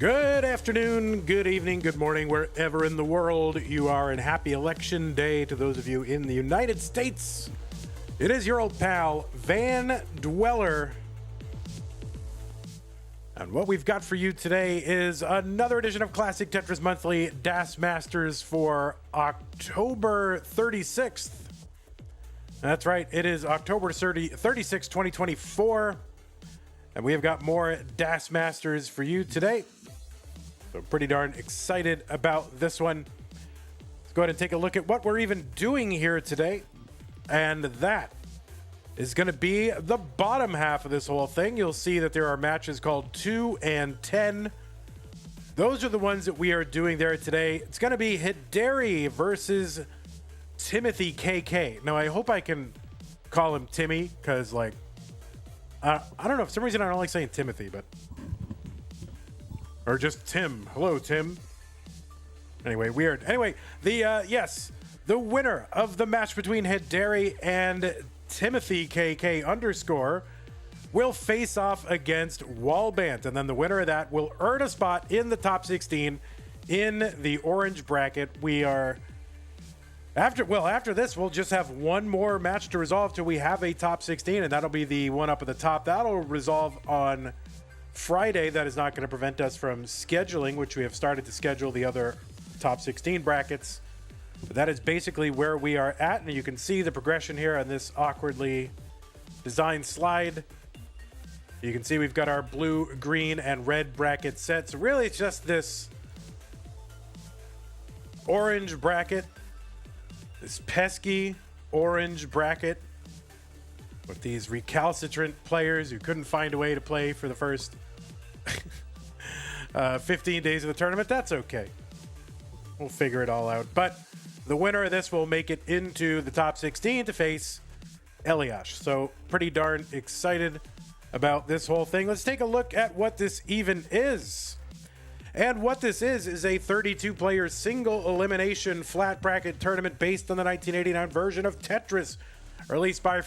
Good afternoon, good evening, good morning, wherever in the world you are, and happy election day to those of you in the United States. It is your old pal, Van Dweller. And what we've got for you today is another edition of Classic Tetris Monthly DAS Masters for October 36th. That's right, it is October 36, 2024. And we have got more DAS Masters for you today. So pretty darn excited about this one. Let's go ahead and take a look at what we're even doing here today. And that is going to be the bottom half of this whole thing. You'll see that there are matches called 2 and 10. Those are the ones that we are doing there today. It's going to be HIDERI versus Timothy KK. Now, I hope I can call him Timmy because, like, I don't know. For some reason, I don't like saying Timothy, but... Or just Tim. Hello, Tim. Anyway, weird. Anyway, the winner of the match between HIDERI and Timothy KK underscore will face off against WALLBANT, and then the winner of that will earn a spot in the top 16 in the orange bracket. We are after this, we'll just have one more match to resolve till we have a top 16, and that'll be the one up at the top. That'll resolve on Friday. That is not going to prevent us from scheduling, which we have started to schedule the other top 16 brackets. But that is basically where we are at, and you can see the progression here on this awkwardly designed slide. You can see we've got our blue, green, and red bracket set. So really it's just this orange bracket, this pesky orange bracket with these recalcitrant players who couldn't find a way to play for the first 15 days of the tournament. That's okay. We'll figure it all out. But the winner of this will make it into the top 16 to face Eliash. So pretty darn excited about this whole thing. Let's take a look at what this even is. And what this is a 32-player single elimination flat bracket tournament based on the 1989 version of Tetris, released for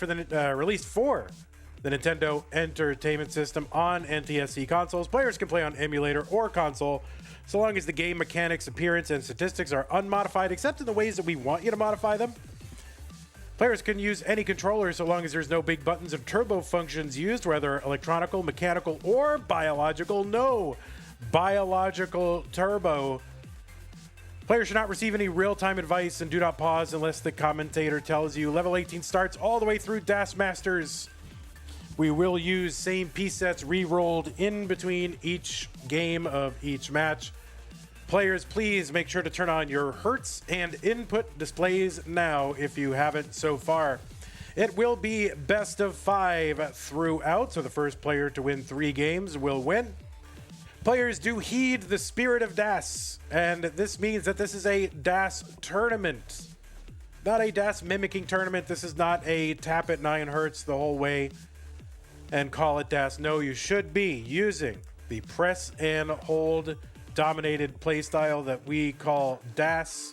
the Nintendo Entertainment System on NTSC consoles. Players can play on emulator or console, so long as the game mechanics, appearance, and statistics are unmodified, except in the ways that we want you to modify them. Players can use any controller so long as there's no big buttons and turbo functions used, whether electronical, mechanical, or biological. No biological turbo. Players should not receive any real-time advice and do not pause unless the commentator tells you. Level 18 starts all the way through DAS Masters. We will use same piece sets re-rolled in between each game of each match. Players, please make sure to turn on your Hertz and input displays now if you haven't so far. It will be best of 5 throughout, so the first player to win 3 games will win. Players do heed the spirit of DAS, and this means that this is a DAS tournament. Not a DAS mimicking tournament. This is not a tap at 9 hertz the whole way and call it DAS. No, you should be using the press and hold dominated playstyle that we call DAS,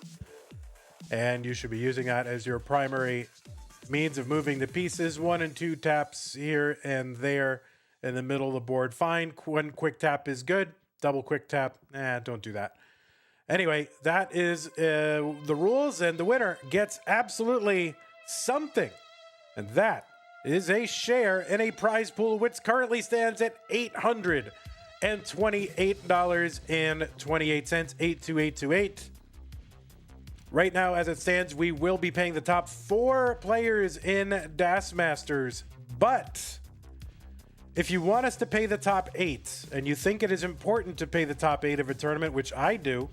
and you should be using that as your primary means of moving the pieces. 1 and 2 taps here and there in the middle of the board. Fine. 1 quick tap is good. Double quick tap, don't do that. Anyway, that is the rules, and the winner gets absolutely something. And that is a share in a prize pool which currently stands at $828.28. 82828. Right now, as it stands, we will be paying the top 4 players in DAS Masters, but if you want us to pay the top 8, and you think it is important to pay the top 8 of a tournament, which I do,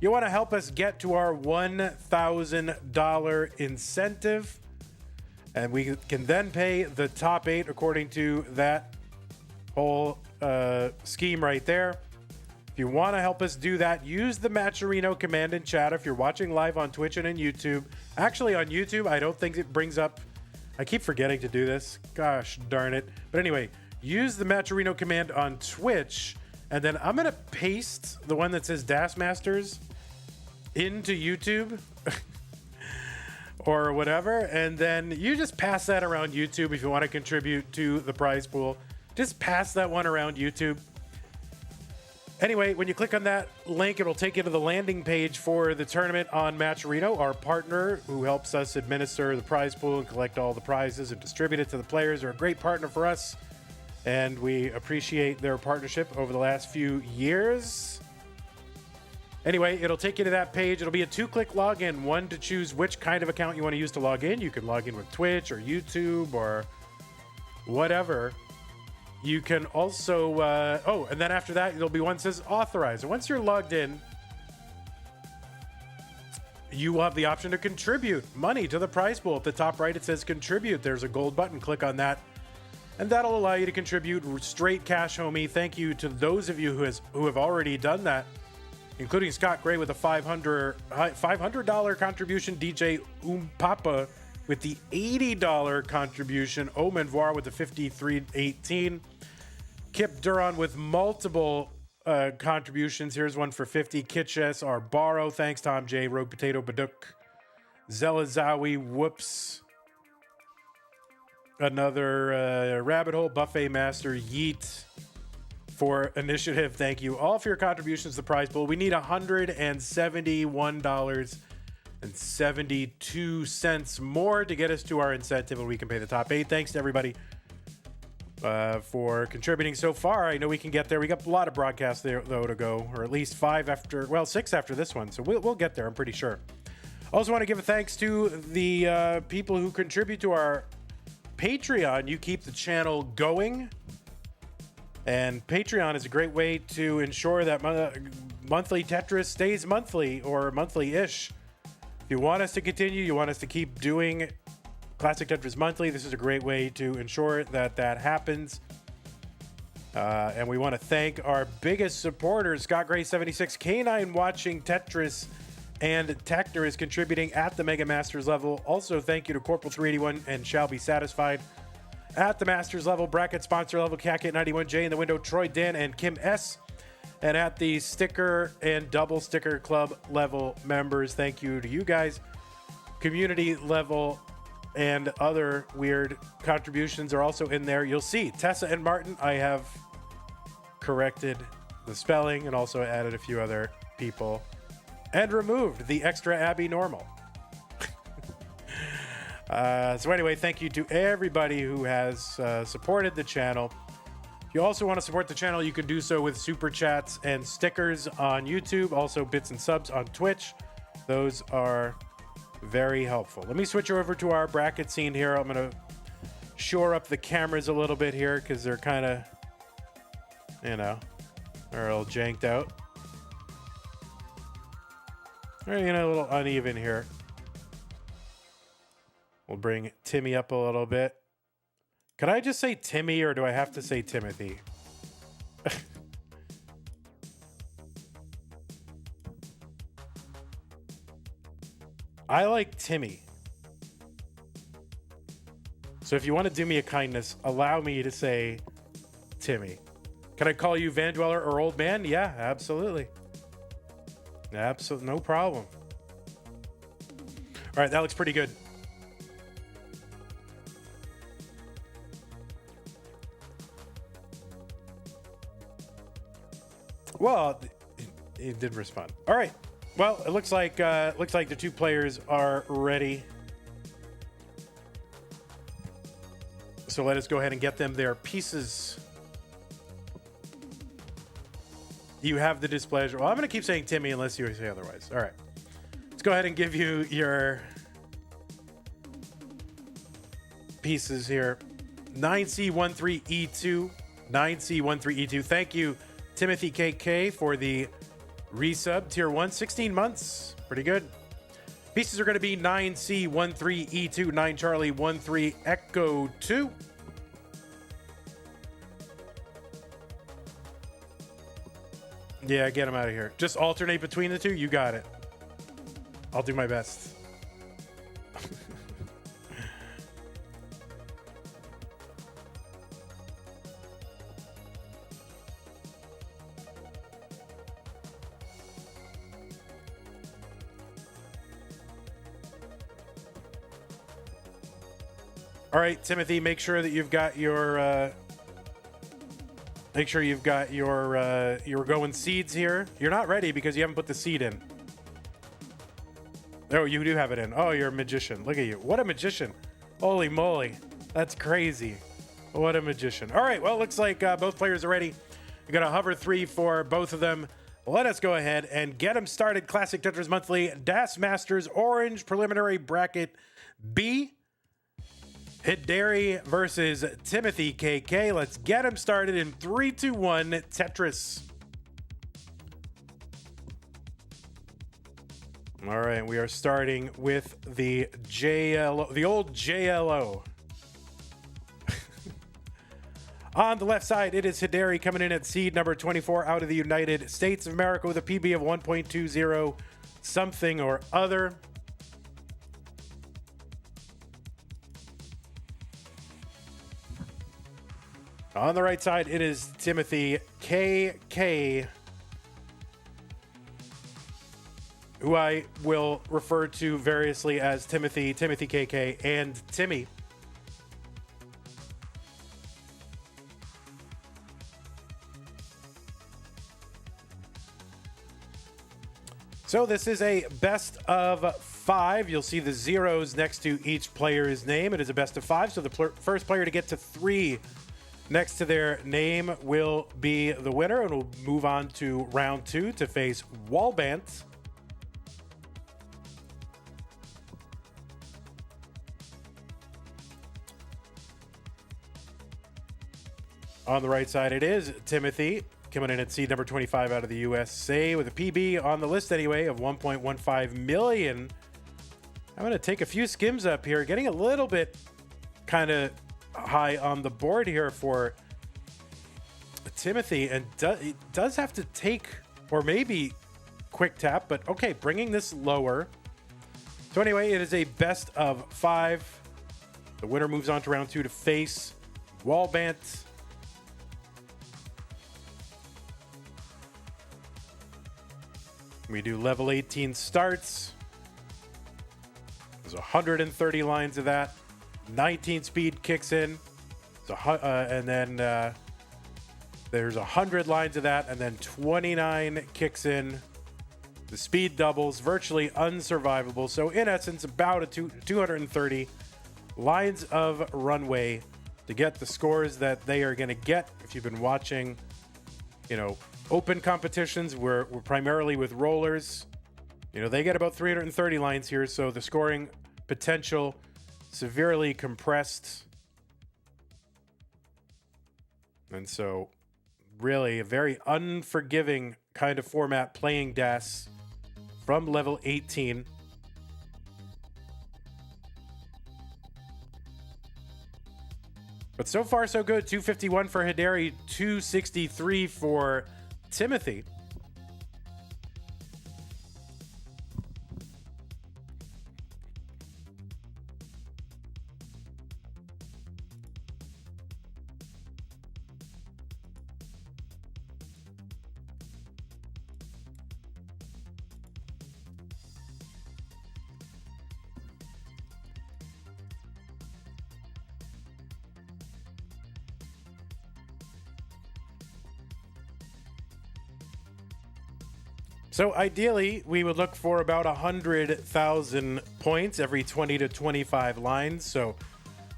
you want to help us get to our $1,000 incentive, and we can then pay the top 8 according to that whole scheme right there. If you want to help us do that, use the Matcherino command in chat if you're watching live on Twitch and on YouTube. Actually, on YouTube, I don't think it brings up... I keep forgetting to do this. Gosh darn it. But anyway, use the Matcherino command on Twitch, and then I'm going to paste the one that says DAS Masters into YouTube or whatever, and then you just pass that around YouTube if you want to contribute to the prize pool. Just pass that one around YouTube. Anyway, when you click on that link, it'll take you to the landing page for the tournament on Matcherino, our partner who helps us administer the prize pool and collect all the prizes and distribute it to the players. They're a great partner for us, and we appreciate their partnership over the last few years. Anyway, it'll take you to that page. It'll be a 2-click login, one to choose which kind of account you want to use to log in. You can log in with Twitch or YouTube or whatever. You can also, and then after that, there'll be one that says authorize. And once you're logged in, you will have the option to contribute money to the prize pool. At the top right, it says contribute. There's a gold button. Click on that. And that'll allow you to contribute straight cash, homie. Thank you to those of you who have already done that, including Scott Gray with a $500 contribution, DJ Papa with the $80 contribution, Omen Voir with the $53.18, Kip Duran with multiple contributions. Here's one for 50. Kitches R. Barrow, thanks. Tom J. Rogue Potato Baduk, Zelazawi, whoops. Another Rabbit Hole, Buffet Master, Yeet for initiative. Thank you all for your contributions to the prize pool. We need $171.72 more to get us to our incentive, and we can pay the top 8. Thanks to everybody for contributing so far. I know we can get there. We got a lot of broadcasts there, though, to go, or at least 6 after this one. So we'll get there, I'm pretty sure. Also want to give a thanks to the people who contribute to our Patreon. You keep the channel going. And Patreon is a great way to ensure that monthly Tetris stays monthly or monthly-ish. If you want us to continue, you want us to keep doing Classic Tetris Monthly, this is a great way to ensure that that happens. And we want to thank our biggest supporters, Scott Gray 76, K9 watching Tetris, and Tector is contributing at the Mega Masters level. Also, thank you to Corporal 381 and Shall Be Satisfied at the Masters level, bracket sponsor level, Cat91J in the window, Troy Dan and Kim S. And at the sticker and double sticker club level members, thank you to you guys. Community level and other weird contributions are also in there. You'll see Tessa and Martin, I have corrected the spelling and also added a few other people and removed the extra Abby normal. So anyway, thank you to everybody who has supported the channel. If you also want to support the channel, you can do so with super chats and stickers on YouTube, also bits and subs on Twitch. Those are very helpful. Let me switch over to our bracket scene here. I'm going to shore up the cameras a little bit here because they're kind of, they're a little janked out. Or, a little uneven here. We'll bring Timmy up a little bit. Can I just say Timmy or do I have to say Timothy? I like Timmy. So if you want to do me a kindness, allow me to say Timmy. Can I call you Van Dweller or Old Man? Yeah, absolutely. Absolutely, no problem. All right, that looks pretty good. Well, it did respond. All right. Well, it looks like the two players are ready. So let us go ahead and get them their pieces. You have the displeasure. Well, I'm going to keep saying Timmy unless you say otherwise. All right. Let's go ahead and give you your pieces here. 9C13E2. 9C13E2. Thank you, Timothy KK, for the resub. Tier 1, 16 months. Pretty good. Pieces are going to be 9C13E2, 9 Charlie 13 Echo 2. Yeah, get them out of here. Just alternate between the two. You got it. I'll do my best. All right, Timothy, make sure that you've got your Make sure you've got your going seeds here. You're not ready because you haven't put the seed in. Oh, you do have it in. Oh, you're a magician. Look at you. What a magician. Holy moly. That's crazy. What a magician. All right, well, it looks like both players are ready. We're going to hover 3 for both of them. Let us go ahead and get them started. Classic Tetris Monthly, Das Masters Orange Preliminary Bracket B. HIDERI versus Timothy KK. Let's get him started in 3, 2, 1, Tetris. All right, we are starting with the JLO, the old JLO. On the left side, it is HIDERI coming in at seed number 24 out of the United States of America with a PB of 1.20 something or other. On the right side, it is Timothy KK, who I will refer to variously as Timothy, Timothy KK, and Timmy. So this is a best of 5. You'll see the zeros next to each player's name. It is a best of 5, so the first player to get to 3 next to their name will be the winner, and we'll move on to round 2 to face WALLBANT. On the right side, it is Timothy, coming in at seed number 25 out of the USA with a PB on the list anyway of 1.15 million. I'm going to take a few skims up here, getting a little bit kind of high on the board here for Timothy, and he does have to take, or maybe quick tap, but okay, bringing this lower. So anyway, it is a best of 5. The winner moves on to round 2 to face WALLBANT. We do level 18 starts. There's 130 lines of that. 19 speed kicks in. So, and then there's 100 lines of that, and then 29 kicks in. The speed doubles, virtually unsurvivable. So in essence, about a 230 lines of runway to get the scores that they are going to get. If you've been watching, open competitions, we're primarily with rollers. They get about 330 lines here, so the scoring potential severely compressed. And so really a very unforgiving kind of format playing DAS from level 18. But so far so good. 251 for HIDERI, 263 for Timothy. So ideally, we would look for about 100,000 points every 20 to 25 lines. So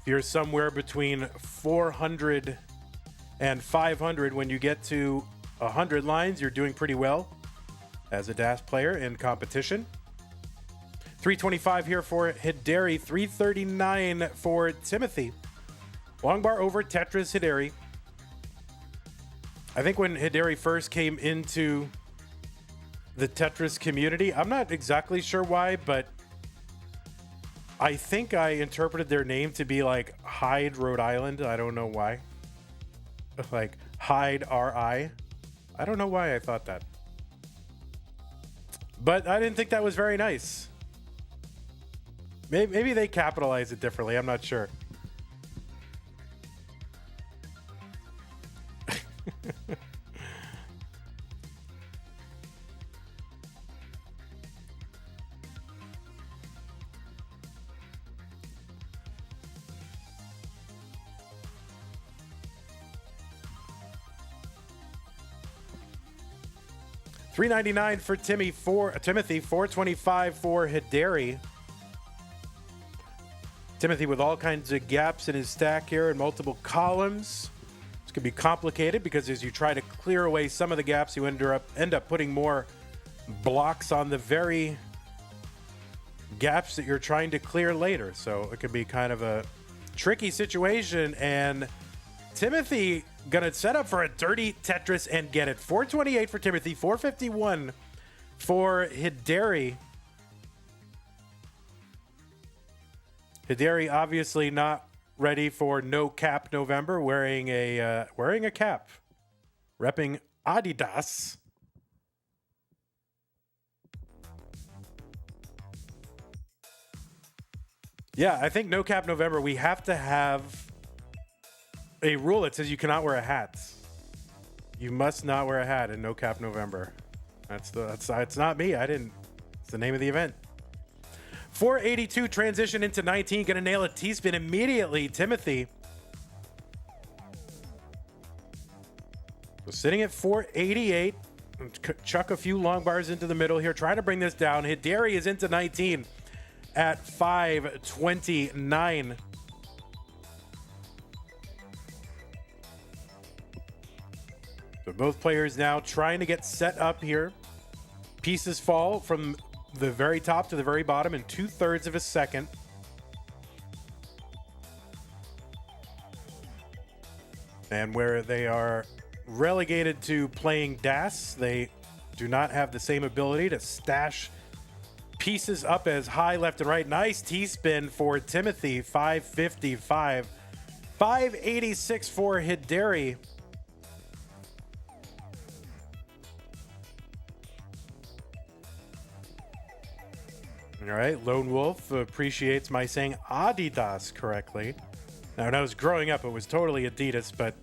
if you're somewhere between 400 and 500 when you get to 100 lines, you're doing pretty well as a DAS player in competition. 325 here for HIDERI, 339 for Timothy. Long bar over Tetris HIDERI. I think when HIDERI first came into the Tetris community, I'm not exactly sure why, but I think I interpreted their name to be like Hyde, Rhode Island. I don't know why. Like Hyde, R-I. I don't know why I thought that. But I didn't think that was very nice. Maybe they capitalize it differently. I'm not sure. $3.99 for Timothy, $4.25 for HIDERI. Timothy with all kinds of gaps in his stack here and multiple columns. This could be complicated because as you try to clear away some of the gaps, you end up putting more blocks on the very gaps that you're trying to clear later. So it could be kind of a tricky situation. And Timothy gonna set up for a dirty Tetris and get it. $4.28 for Timothy, $4.51 for HIDERI. HIDERI obviously not ready for no cap November, wearing a cap, repping Adidas. Yeah, I think no cap November, we have to have a rule that says you cannot wear a hat. You must not wear a hat in no cap November. It's not me. It's the name of the event. 482 transition into 19. Gonna nail a T-spin immediately. Timothy. So sitting at 488. Chuck a few long bars into the middle here. Trying to bring this down. HIDERI is into 19 at 529. So both players now trying to get set up here. Pieces fall from the very top to the very bottom in 2/3 of a second. And where they are relegated to playing DAS, they do not have the same ability to stash pieces up as high left and right. Nice T-spin for Timothy, 555. 586 for HIDERI. All right, Lone Wolf appreciates my saying Adidas correctly. Now, when I was growing up, it was totally Adidas, but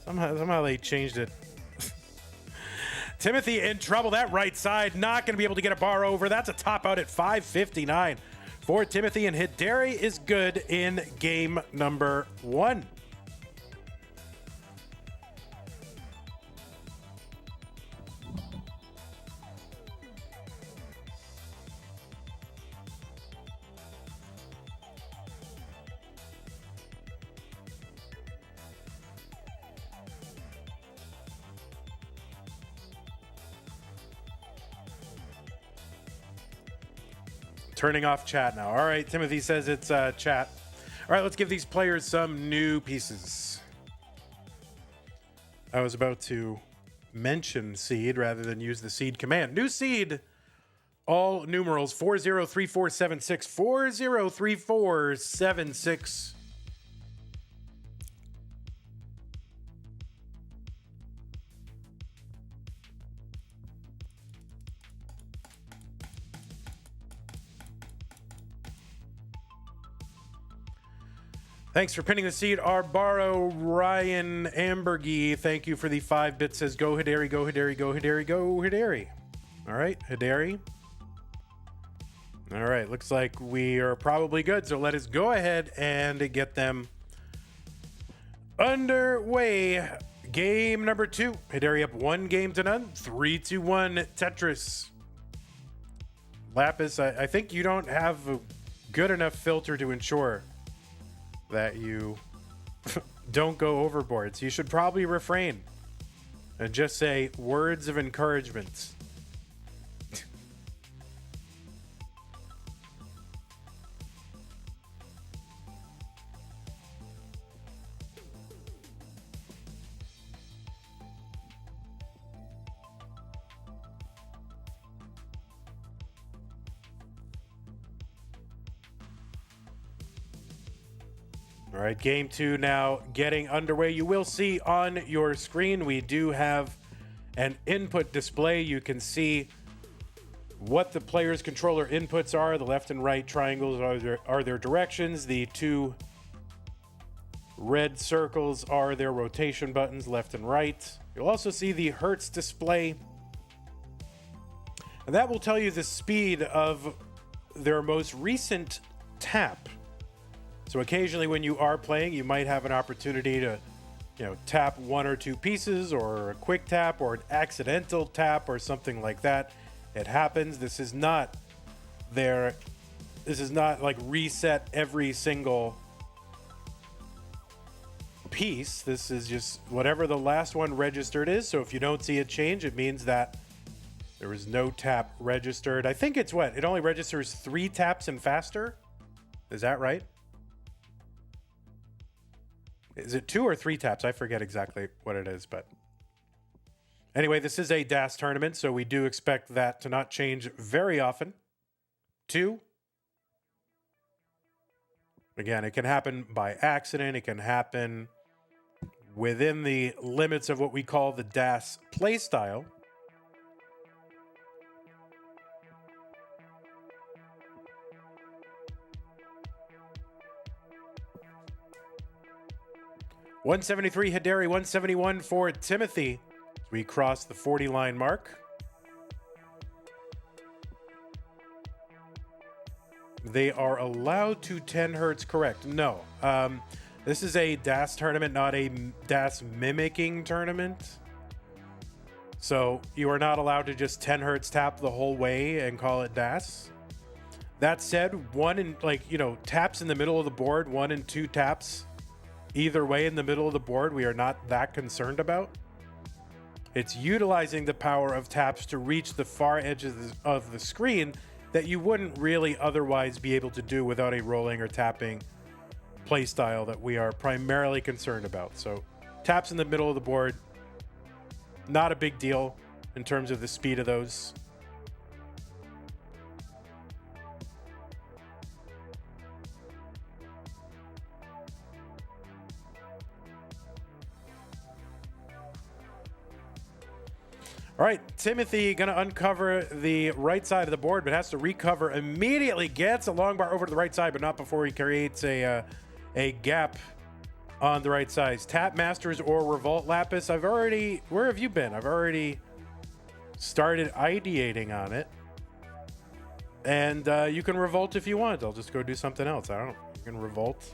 somehow they changed it. Timothy in trouble. That right side not going to be able to get a bar over. That's a top out at 559 for Timothy, and HIDERI is good in game number 1. Turning off chat now. All right, Timothy says it's chat. All right, let's give these players some new pieces. I was about to mention seed rather than use the seed command. New seed, all numerals, 403476, 403476. Thanks for pinning the seed. Arbaro Ryan Ambergy, thank you for the 5 bits. Says go HIDERI, go HIDERI, go HIDERI, go HIDERI. All right, HIDERI. All right, looks like we are probably good. So let us go ahead and get them underway. Game number 2. HIDERI up 1-0. 3-1 Tetris. Lapis, I think you don't have a good enough filter to ensure that you don't go overboard. So you should probably refrain and just say words of encouragement. All right, game 2 now getting underway. You will see on your screen, we do have an input display. You can see what the player's controller inputs are. The left and right triangles are their directions. The 2 red circles are their rotation buttons, left and right. You'll also see the Hertz display. And that will tell you the speed of their most recent tap. So occasionally when you are playing, you might have an opportunity to tap one or two pieces, or a quick tap, or an accidental tap, or something like that. It happens. This is not like reset every single piece. This is just whatever the last one registered is. So if you don't see a change, it means that there was no tap registered. I think it's it only registers 3 taps and faster. Is that right? Is it 2 or 3 taps? I forget exactly what it is, but anyway, this is a DAS tournament, so we do expect that to not change very often. 2. Again, it can happen by accident. It can happen within the limits of what we call the DAS playstyle. $173 HIDERI, $171 for Timothy. We cross the 40 line mark. They are allowed to 10 hertz, correct? No. This is a DAS tournament, not a DAS mimicking tournament. So you are not allowed to just 10 hertz tap the whole way and call it DAS. That said, taps in the middle of the board, 1 and 2 taps either way in the middle of the board, we are not that concerned about. It's utilizing the power of taps to reach the far edges of the screen that you wouldn't really otherwise be able to do without a rolling or tapping play style that we are primarily concerned about. So taps in the middle of the board, not a big deal in terms of the speed of those. All right, Timothy going to uncover the right side of the board, but has to recover immediately. Gets a long bar over to the right side, but not before he creates a gap on the right side. Tap Masters or Revolt Lapis. Where have you been? I've already started ideating on it. And you can Revolt if you want. I'll just go do something else. I don't know. You can Revolt.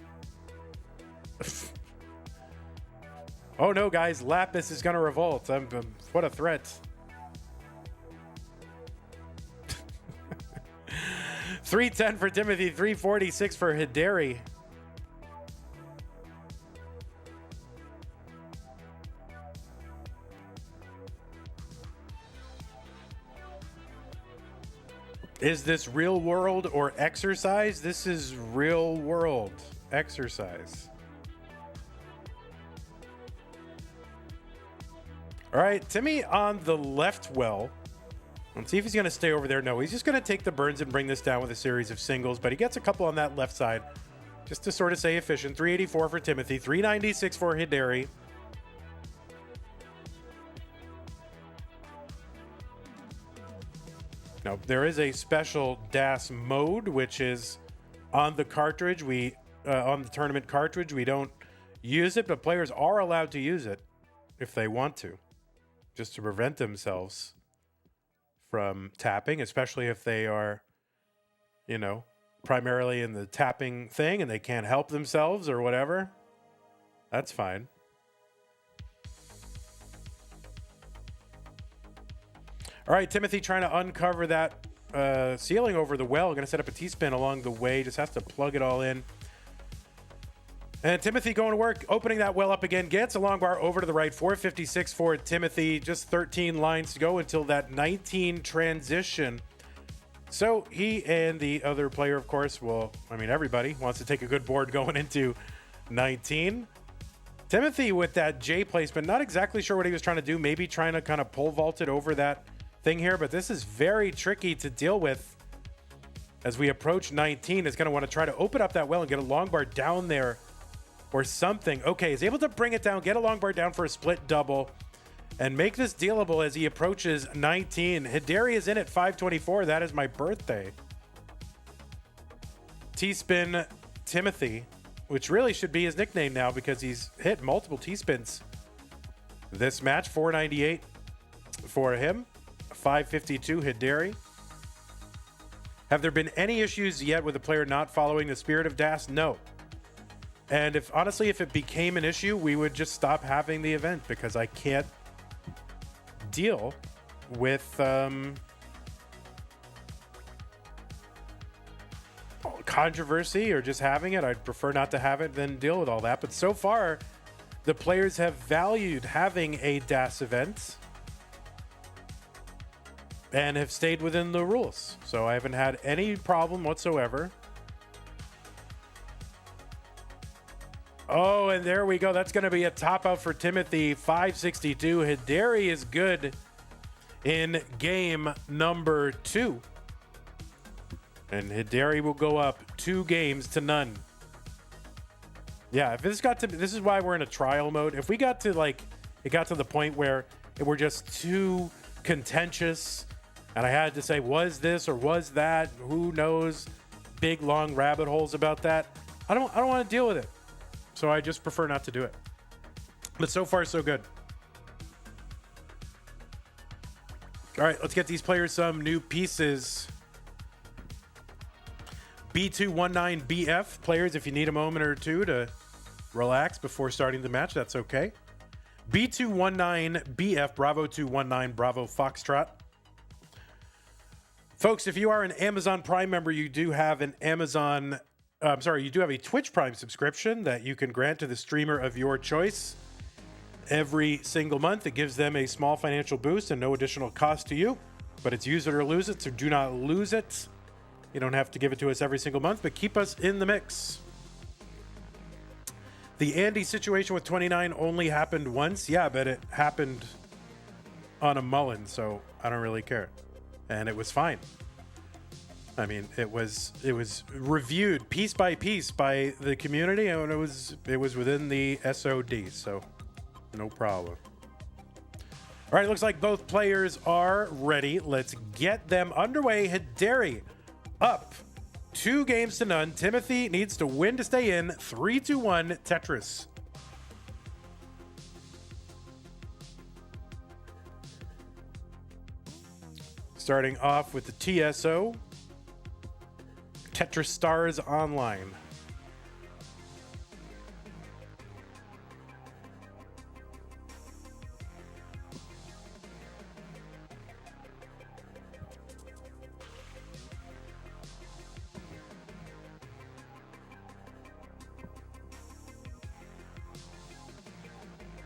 Oh no, guys, Lapis is going to Revolt. What a threat. 310 for Timothy, 346 for HIDERI. Is this real world or exercise? This is real world exercise. All right, Timmy on the left well. Let's see if he's going to stay over there. No, he's just going to take the burns and bring this down with a series of singles, but he gets a couple on that left side just to sort of stay efficient. 384 for Timothy, 396 for HIDERI. Now, there is a special DAS mode, which is on the cartridge. On the tournament cartridge, we don't use it, but players are allowed to use it if they want to, just to prevent themselves from tapping, especially if they are, primarily in the tapping thing and they can't help themselves or whatever. That's fine. All right, Timothy trying to uncover that ceiling over the well. Going to set up a T-spin along the way. Just has to plug it all in. And Timothy going to work, opening that well up again. Gets a long bar over to the right. 456 for Timothy. Just 13 lines to go until that 19 transition. So he and the other player, of course, everybody wants to take a good board going into 19. Timothy with that J placement, not exactly sure what he was trying to do. Maybe trying to kind of pole vault it over that thing here. But this is very tricky to deal with as we approach 19. Is going to want to try to open up that well and get a long bar down there or something. Okay, he's able to bring it down, get a long bar down for a split double, and make this dealable as he approaches 19. HIDERI is in at 524. That is my birthday. T-spin Timothy, which really should be his nickname now because he's hit multiple T-spins this match. 498 for him. 552 HIDERI. Have there been any issues yet with a player not following the spirit of DAS? No. And if honestly, if it became an issue, we would just stop having the event because I can't deal with controversy or just having it. I'd prefer not to have it than deal with all that. But so far, the players have valued having a DAS event and have stayed within the rules. So I haven't had any problem whatsoever. Oh, and there we go. That's going to be a top out for Timothy. 562. HIDERI is good in game number 2. And HIDERI will go up 2 games to none. Yeah, if this got to, this is why we're in a trial mode. If we got to like, it got to the point where we're just too contentious and I had to say, was this or was that? Who knows? Big, long rabbit holes about that. I don't want to deal with it. So I just prefer not to do it. But so far, so good. All right, let's get these players some new pieces. B219BF players, if you need a moment or two to relax before starting the match, that's okay. B219BF, Bravo 219, Bravo Foxtrot. Folks, if you are an Amazon Prime member, you do have an you do have a Twitch Prime subscription that you can grant to the streamer of your choice every single month. It gives them a small financial boost and no additional cost to you, but it's use it or lose it, so do not lose it. You don't have to give it to us every single month, but keep us in the mix. The Andy situation with 29 only happened once. Yeah, but it happened on a Mullen, so I don't really care. And it was fine. I mean, it was reviewed piece by piece by the community, and it was within the SOD, so no problem. All right, looks like both players are ready. Let's get them underway. HIDERI up 2 games to none. Timothy needs to win to stay in. 3-2-1 Tetris. Starting off with the TSO. Tetris Stars Online.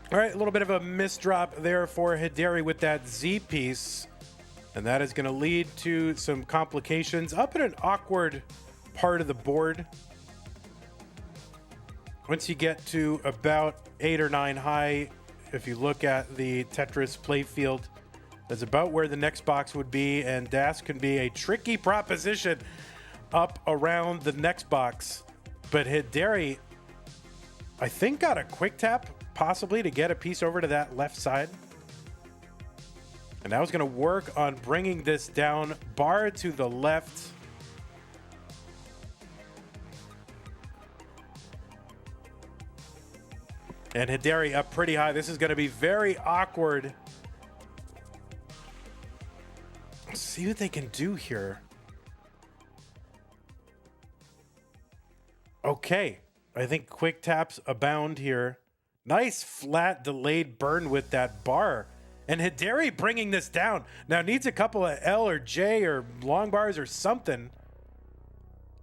All right, a little bit of a misdrop there for HIDERI with that Z piece. And that is going to lead to some complications up in an awkward part of the board. Once you get to about 8 or 9 high, if you look at the Tetris playfield, that's about where the next box would be, and DAS can be a tricky proposition up around the next box. But HIDERI, I think, got a quick tap, possibly, to get a piece over to that left side. And now he's going to work on bringing this down. Bar to the left. And HIDERI up pretty high. This is going to be very awkward. Let's see what they can do here. Okay. I think quick taps abound here. Nice flat delayed burn with that bar. And HIDERI bringing this down. Now needs a couple of L or J or long bars or something.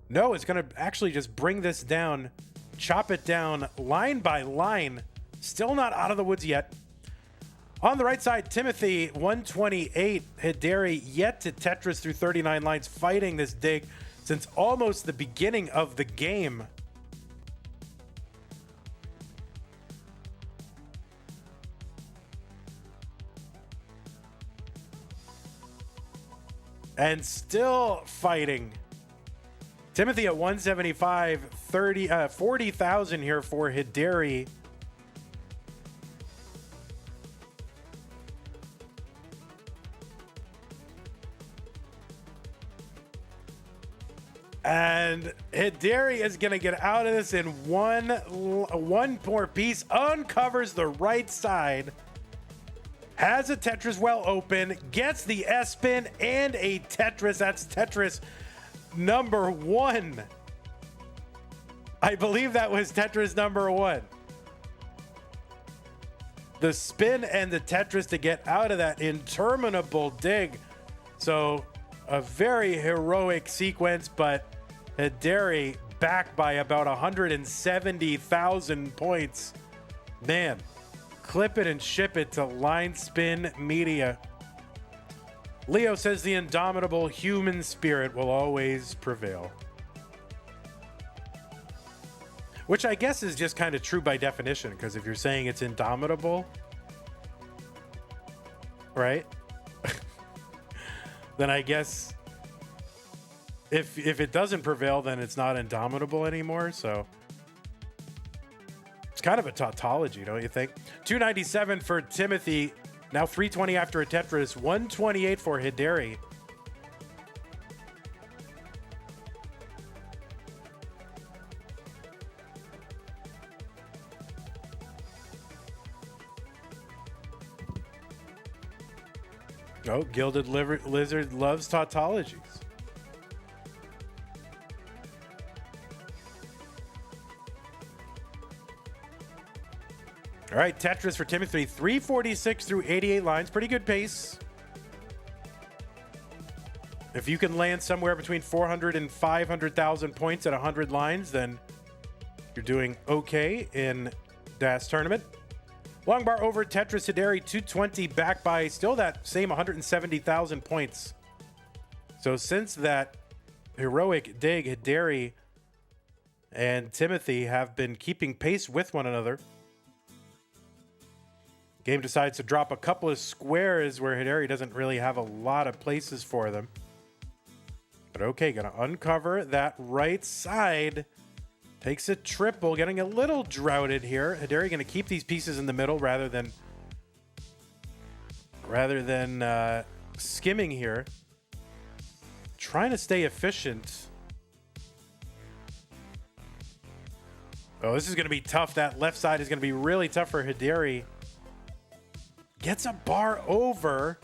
No, it's going to actually just bring this down, chop it down line by line. Still not out of the woods yet. On the right side, Timothy, 128. HIDERI yet to Tetris through 39 lines, fighting this dig since almost the beginning of the game. And still fighting. Timothy at 175, 40,000 here for HIDERI. And HIDERI is going to get out of this in one more piece. Uncovers the right side. Has a Tetris well open, gets the S-spin and a Tetris. That's Tetris number 1. I believe that was Tetris number 1. The spin and the Tetris to get out of that interminable dig. So a very heroic sequence, but HIDERI back by about 170,000 points. Man, clip it and ship it to Line Spin Media. Leo says the indomitable human spirit will always prevail. Which I guess is just kind of true by definition, because if you're saying it's indomitable, right? Then I guess if it doesn't prevail, then it's not indomitable anymore. So it's kind of a tautology, don't you think? 297 for Timothy. Now 320 after a Tetris. 128 for HIDERI. Oh, Gilded Lizard loves tautologies. All right, Tetris for Timothy, 346 through 88 lines. Pretty good pace. If you can land somewhere between 400 and 500,000 points at 100 lines, then you're doing okay in Das tournament. Long bar over Tetris HIDERI 220 back by still that same 170,000 points. So since that heroic dig, HIDERI and Timothy have been keeping pace with one another. Game decides to drop a couple of squares where HIDERI doesn't really have a lot of places for them. But okay, gonna uncover that right side. Takes a triple, getting a little droughted here. HIDERI going to keep these pieces in the middle rather than skimming here. Trying to stay efficient. Oh, this is going to be tough. That left side is going to be really tough for HIDERI. Gets a bar over.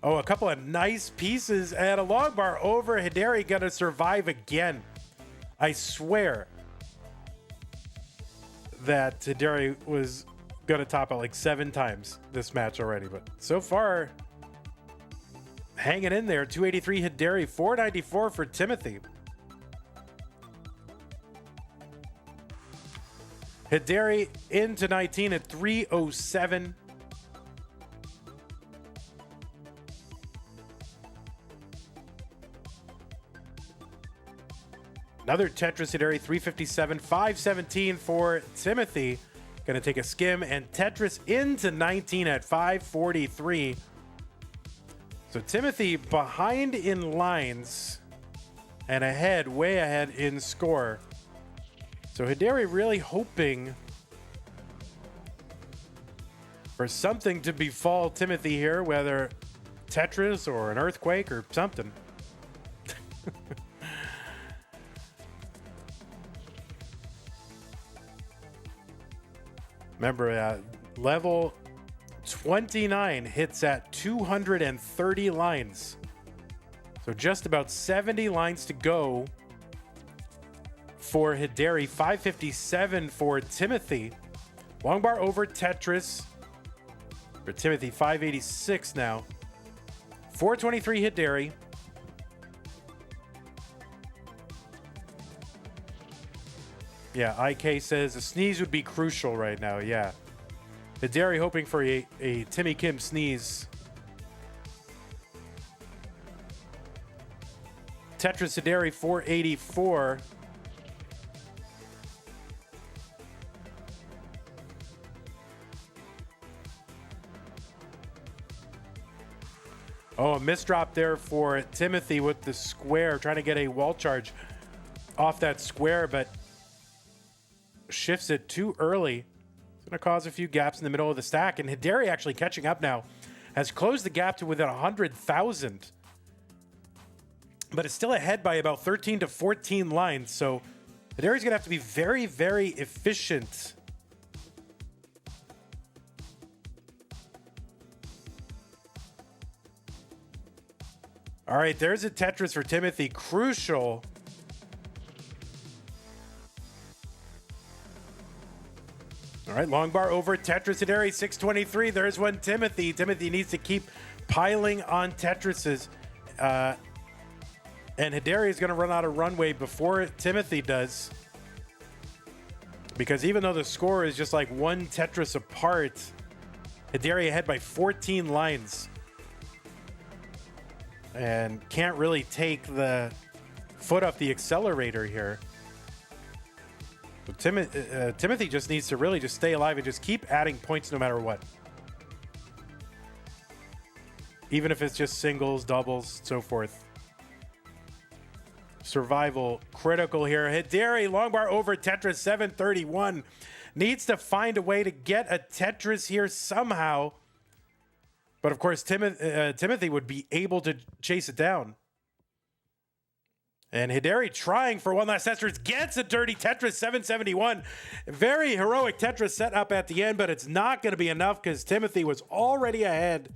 Oh, a couple of nice pieces and a long bar over. HIDERI going to survive again. I swear that HIDERI was going to top out like 7 times this match already. But so far, hanging in there. 283 HIDERI, 494 for Timothy. HIDERI into 19 at 307. Another Tetris HIDERI, 357, 517 for Timothy. Going to take a skim and Tetris into 19 at 543. So Timothy behind in lines and ahead, way ahead in score. So HIDERI really hoping for something to befall Timothy here, whether Tetris or an earthquake or something. Remember, level 29 hits at 230 lines. So just about 70 lines to go for HIDERI. 557 for Timothy. Long bar over Tetris for Timothy. 586 now. 423 HIDERI. Yeah, IK says a sneeze would be crucial right now. Yeah. HIDERI hoping for a Timmy Kim sneeze. Tetris HIDERI 484. Oh, a misdrop there for Timothy with the square, trying to get a wall charge off that square, but shifts it too early. It's going to cause a few gaps in the middle of the stack. And HIDERI actually catching up now, has closed the gap to within 100,000. But it's still ahead by about 13 to 14 lines. So HIDERI's going to have to be very, very efficient. All right, there's a Tetris for Timothy. Crucial All right, long bar over Tetris HIDERI, 623. There's one Timothy. Timothy needs to keep piling on Tetrises. And HIDERI is going to run out of runway before Timothy does. Because even though the score is just like one Tetris apart, HIDERI ahead by 14 lines. And can't really take the foot off the accelerator here. But Timothy just needs to really just stay alive and just keep adding points no matter what. Even if it's just singles, doubles, so forth. Survival critical here. HIDERI, long bar over Tetris, 731. Needs to find a way to get a Tetris here somehow. But of course, Timothy would be able to chase it down. And HIDERI trying for one last Tetris, gets a dirty Tetris, 771. Very heroic Tetris set up at the end, but it's not going to be enough because Timothy was already ahead.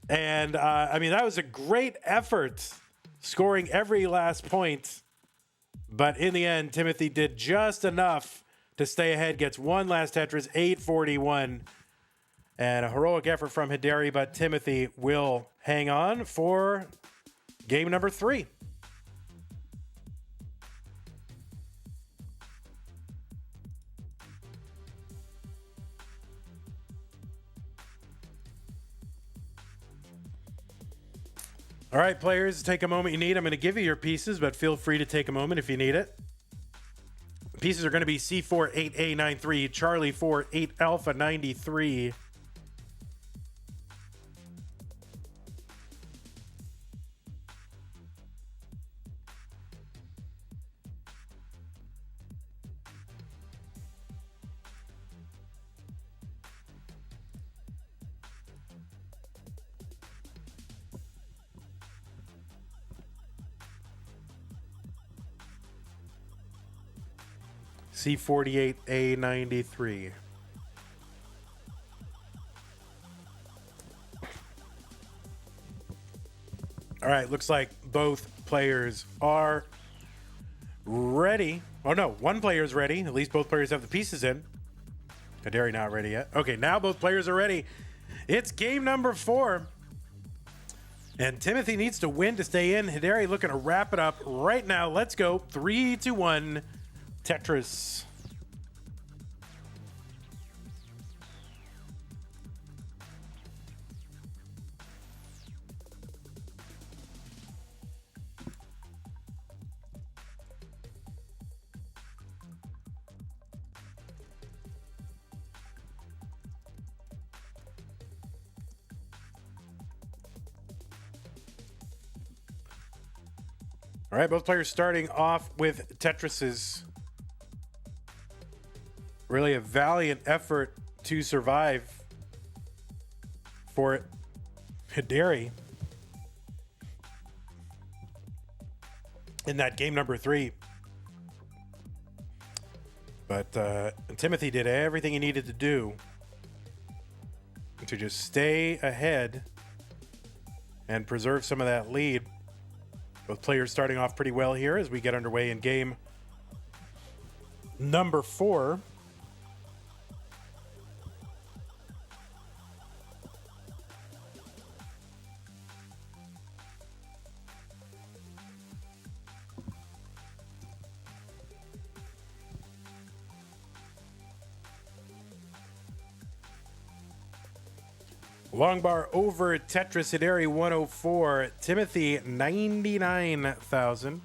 And, I mean, that was a great effort, scoring every last point. But in the end, Timothy did just enough to stay ahead, gets one last Tetris, 841. And a heroic effort from HIDERI, but Timothy will hang on for game number 3. All right, players, take a moment you need. I'm going to give you your pieces, but feel free to take a moment if you need it. Pieces are going to be C48A93, Charlie 48 Alpha 93. C48A93. All right, looks like both players are ready. Oh no, one player is ready. At least both players have the pieces in. HIDERI not ready yet. Okay, now both players are ready. It's game number 4. And Timothy needs to win to stay in. HIDERI looking to wrap it up right now. Let's go. 3, 2, 1. Tetris. All right, both players starting off with Tetrises. Really a valiant effort to survive for HIDERI in that game number 3. But Timothy did everything he needed to do to just stay ahead and preserve some of that lead. Both players starting off pretty well here as we get underway in game number 4. Long bar over Tetris HIDERI 104, Timothy 99,000.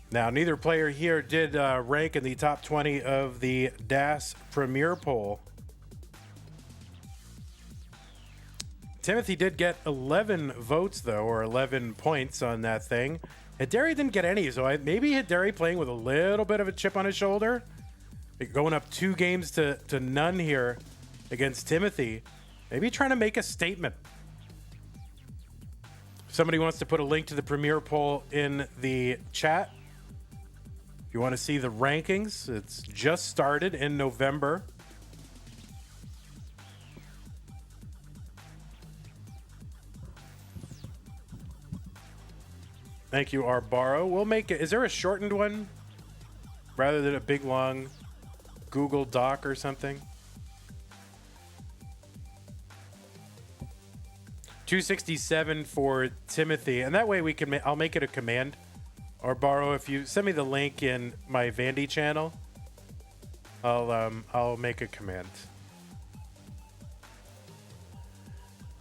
Now, neither player here did rank in the top 20 of the DAS Premier poll. Timothy did get 11 votes, though, or 11 points on that thing. HIDERI didn't get any, so maybe HIDERI playing with a little bit of a chip on his shoulder. Going up 2 games to none here against Timothy. Maybe trying to make a statement. Somebody wants to put a link to the Premiere poll in the chat. If you want to see the rankings, it's just started in November. Thank you, Arbaro. We'll make it. Is there a shortened one rather than a big long Google Doc or something? 267 for Timothy, and that way we can. I'll make it a command. Arbaro, if you send me the link in my Vandy channel, I'll make a command.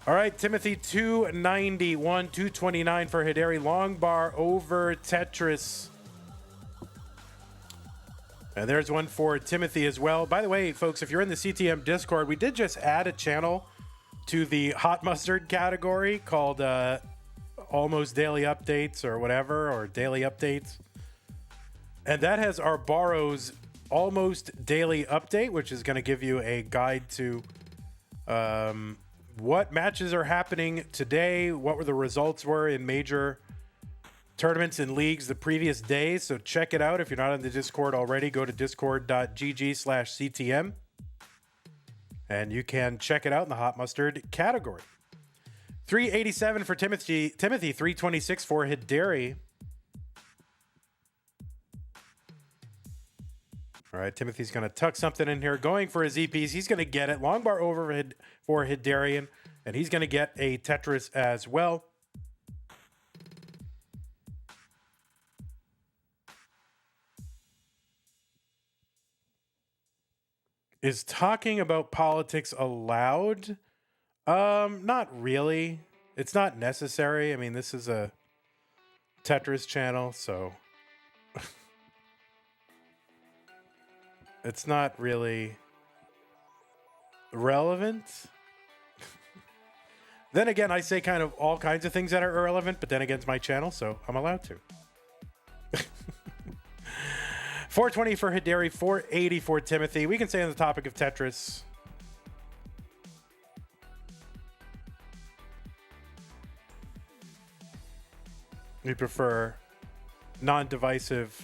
All right, Timothy 291, 229 for HIDERI. Long bar over Tetris. And there's one for Timothy as well. By the way, folks, if you're in the CTM Discord, we did just add a channel to the hot mustard category called Almost Daily Updates or whatever, or Daily Updates. And that has Arbaro's Almost Daily Update, which is going to give you a guide to what matches are happening today, what were the results were in major tournaments and leagues the previous day. So check it out. If you're not in the Discord already, go to discord.gg/CTM and you can check it out in the hot mustard category. 387 for Timothy, 326 for HIDERI. All right, Timothy's going to tuck something in here, going for his EPs. He's going to get it. Long bar over for HIDERI, and he's going to get a Tetris as well. Is talking about politics allowed? Not really. It's not necessary. I mean, this is a Tetris channel, so it's not really relevant. Then again, I say kind of all kinds of things that are irrelevant, but then again, it's my channel, so I'm allowed to. 420 for HIDERI, 480 for Timothy. We can stay on the topic of Tetris. We prefer non-divisive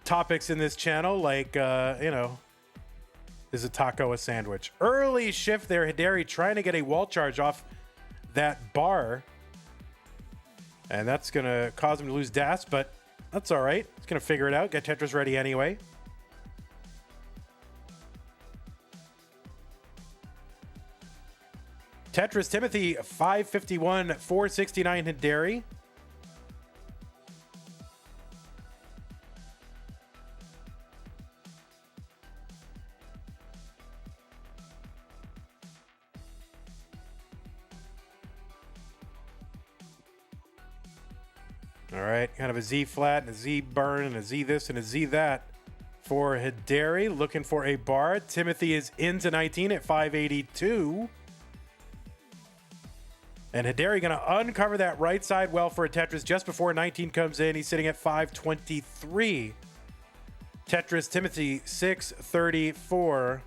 topics in this channel, like, is a taco a sandwich? Early shift there, HIDERI trying to get a wall charge off that bar. And that's going to cause him to lose DAS, but that's all right. He's going to figure it out, get Tetris ready anyway. Tetris Timothy, 551, 469 HIDERI. All right, kind of a Z flat and a Z burn and a Z this and a Z that for HIDERI. Looking for a bar. Timothy is into 19 at 582. And HIDERI going to uncover that right side well for a Tetris just before 19 comes in. He's sitting at 523. Tetris Timothy, 634.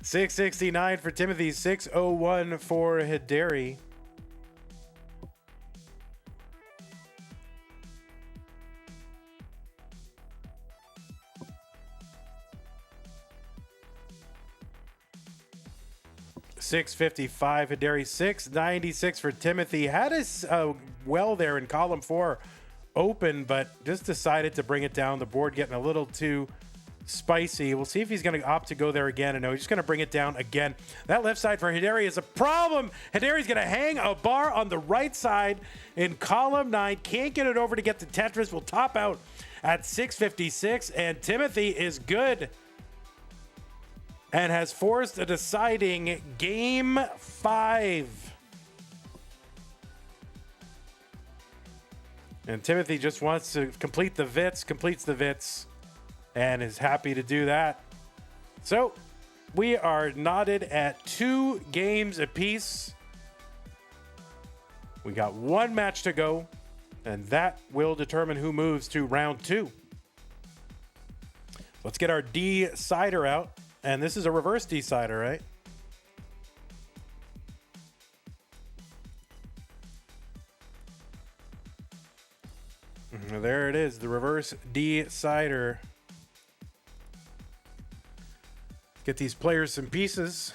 $669 for Timothy, 601 for HIDERI. $655 HIDERI, $696 for Timothy. Had us well there in column 4 open, but just decided to bring it down. The board getting a little too spicy. We'll see if he's going to opt to go there again. And no, he's just going to bring it down again. That left side for HIDERI is a problem. HIDERI's going to hang a bar on the right side in column 9. Can't get it over to get the Tetris. Will top out at 656. And Timothy is good and has forced a deciding game 5. And Timothy just wants to complete the Vits, completes the Vits. and is happy to do that. So we are knotted at 2 games apiece. We got 1 match to go, and that will determine who moves to round 2. Let's get our decider out. And this is a reverse decider, right? There it is, the reverse decider. Get these players some pieces.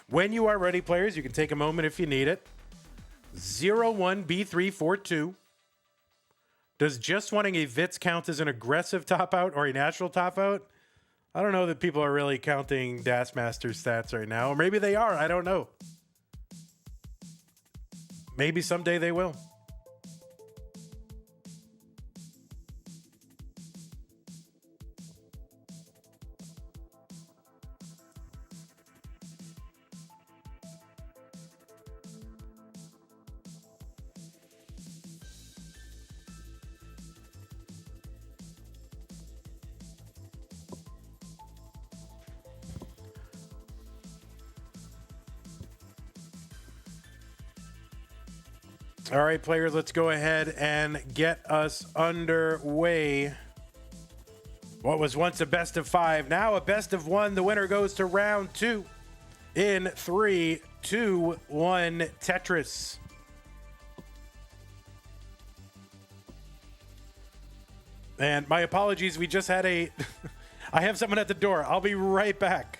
When you are ready, players, you can take a moment if you need it. 01B342. Does just wanting a Vitz count as an aggressive top out or a natural top out? I don't know that people are really counting Dassmaster's stats right now. Or maybe they are. I don't know. Maybe someday they will. All right, players, let's go ahead and get us underway. What was once a best of 5, now a best of 1. The winner goes to round 2 in 3, 2, 1, Tetris. And my apologies, we just had a... I have someone at the door. I'll be right back.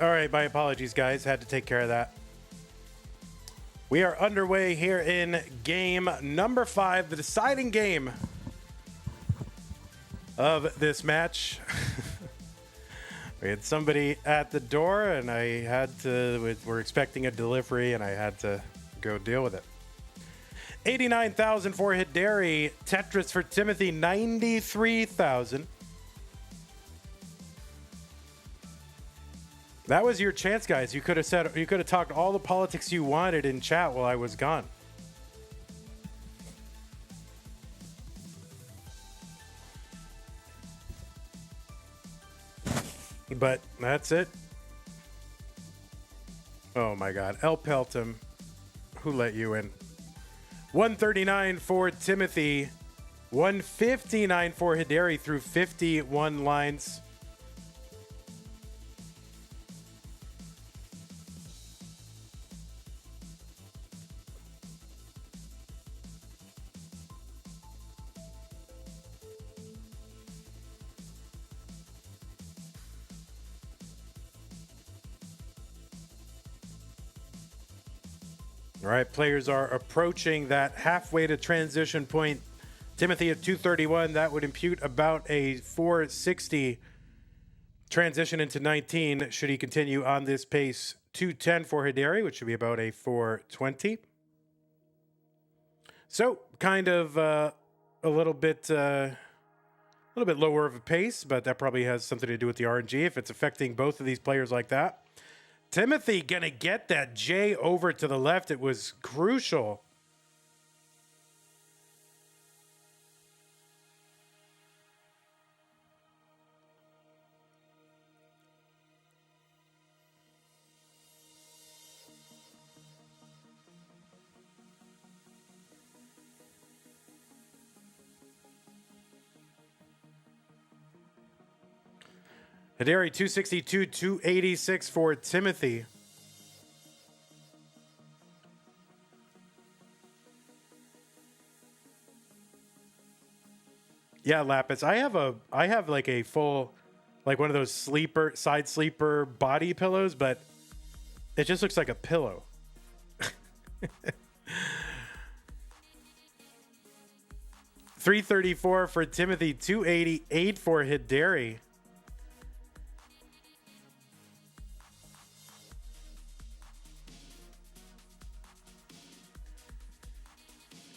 All right, my apologies, guys. Had to take care of that. We are underway here in game number 5, the deciding game of this match. We had somebody at the door, and I had to, we're expecting a delivery, and I had to go deal with it. 89,000 for HIDERI. Tetris for Timothy, 93,000. That was your chance, guys. You could have said, you could have talked all the politics you wanted in chat while I was gone. But that's it. Oh my God. El Pelton, who let you in? 139 for Timothy. 159 for HIDERI through 51 lines. All right, players are approaching that halfway to transition point. Timothy at 231, that would impute about a 460 transition into 19 should he continue on this pace. 210 for HIDERI, which should be about a 420. So kind of a little bit little bit lower of a pace, but that probably has something to do with the RNG if it's affecting both of these players like that. Timothy gonna get that J over to the left. It was crucial. HIDERI 262, 286 for Timothy. Yeah, Lapis. I have like a full, like one of those side sleeper body pillows, but it just looks like a pillow. $334 for Timothy, 288 for HIDERI.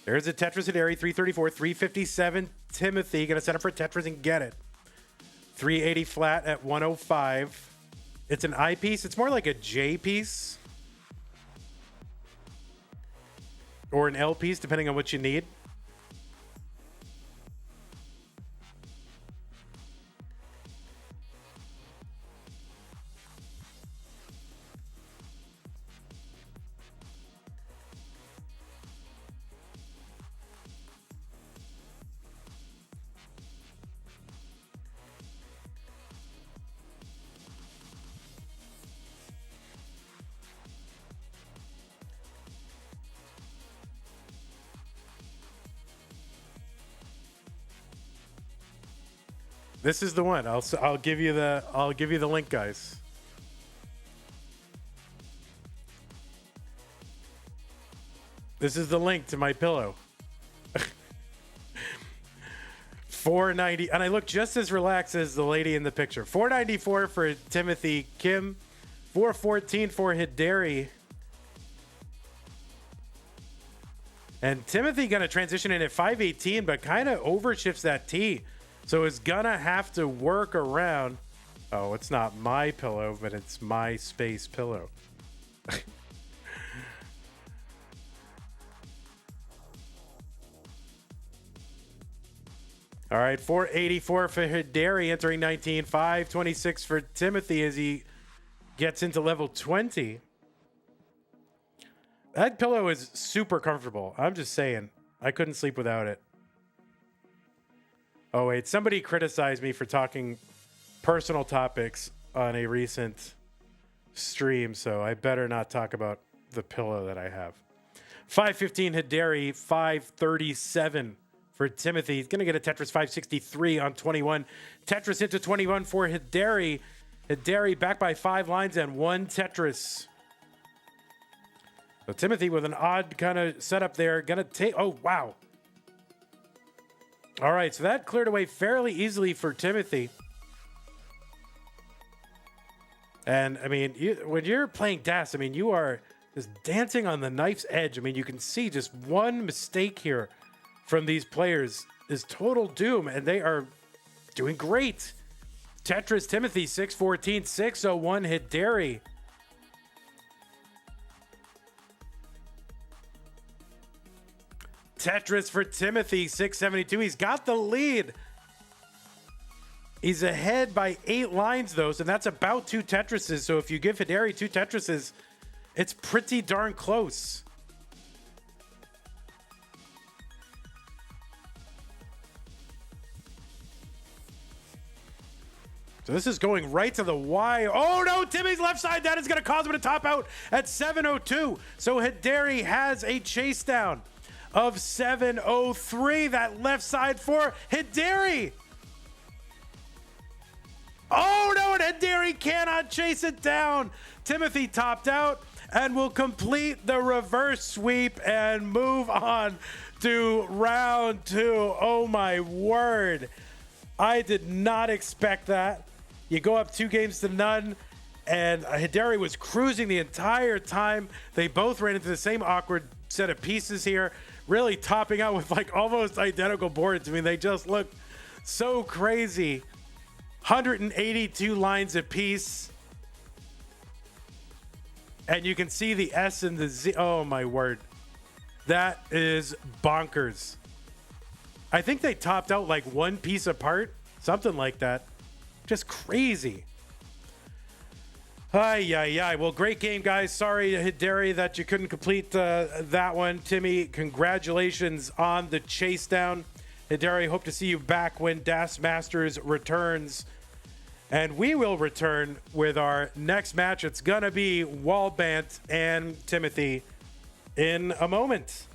There's a Tetris HIDERI, 334, 357. Timothy gonna set up for Tetris and get it. 380 flat at 105. It's an I piece. It's more like a J piece or an L piece, depending on what you need. This is the one. I'll give you the link, guys. This is the link to my pillow. $490, and I look just as relaxed as the lady in the picture. $494 for Timothy Kim, $414 for HIDERI. And Timothy gonna transition in at 518, but kind of overshifts that T. So it's gonna have to work around. Oh, it's not my pillow, but it's my space pillow. All right, 484 for HIDERI entering 19. 526 for Timothy as he gets into level 20. That pillow is super comfortable. I'm just saying. I couldn't sleep without it. Oh, wait. Somebody criticized me for talking personal topics on a recent stream, so I better not talk about the pillow that I have. 515 HIDERI, 537 for Timothy. He's going to get a Tetris 563 on 21. Tetris into 21 for HIDERI. HIDERI back by 5 lines and 1 Tetris. So Timothy with an odd kind of setup there. Going to take... Oh, wow. All right, so that cleared away fairly easily for Timothy. And, I mean, when you're playing DAS, I mean, you are just dancing on the knife's edge. I mean, you can see just one mistake here from these players is total doom, and they are doing great. Tetris, Timothy, 614, 601, HIDERI. Tetris for Timothy, 672. He's got the lead. He's ahead by 8 lines, though, so that's about 2 Tetrises. So if you give HIDERI 2 Tetrises, it's pretty darn close. So this is going right to the wire. Oh, no, Timmy's left side. That is going to cause him to top out at 702. So HIDERI has a chase down of 703. That left side for HIDERI. Oh, no, and HIDERI cannot chase it down. Timothy topped out and will complete the reverse sweep and move on to round 2. Oh, my word. I did not expect that. You go up 2-0, and HIDERI was cruising the entire time. They both ran into the same awkward set of pieces here, really topping out with like almost identical boards. I mean, they just look So crazy. 182 lines apiece. And you can see the S and the Z. Oh, my word. That is bonkers. I think they topped out like one piece apart. Something like that. Just crazy. Ay, ay, ay. Well, great game, guys. Sorry, Hideri, that you couldn't complete that one. Timmy, congratulations on the chase down. Hideri, hope to see you back when Das Masters returns. And we will return with our next match. It's going to be WALLBANT and Timothy in a moment.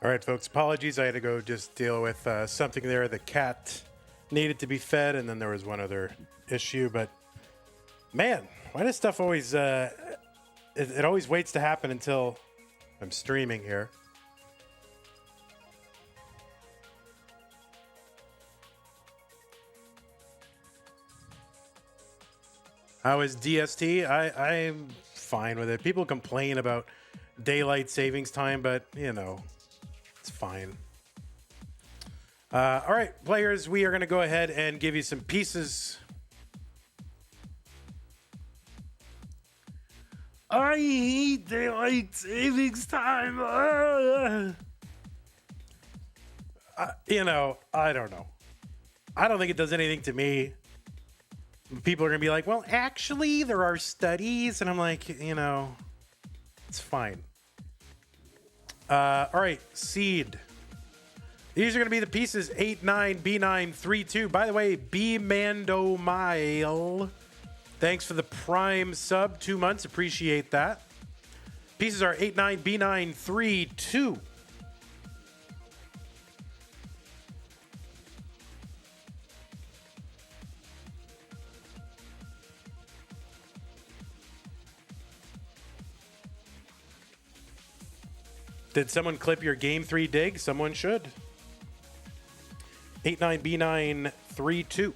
All right, folks, apologies. I had to go just deal with something there. The cat needed to be fed, and then there was one other issue. But, man, why does stuff always... it always waits to happen until I'm streaming here. How is DST? I'm fine with it. People complain about daylight savings time, but, you know, it's fine. All right, players, we are going to go ahead and give you some pieces. I hate daylight savings time. You know, I don't know. I don't think it does anything to me. People are going to be like, well, actually, there are studies. And I'm like, you know, it's fine. All right, seed. These are going to be the pieces 89, B9, 32. By the way, B Mando Mile. Thanks for the Prime sub, 2 months. Appreciate that. Pieces are 89, B9, 32. Did someone clip your Game 3 dig? Someone should. 89B932.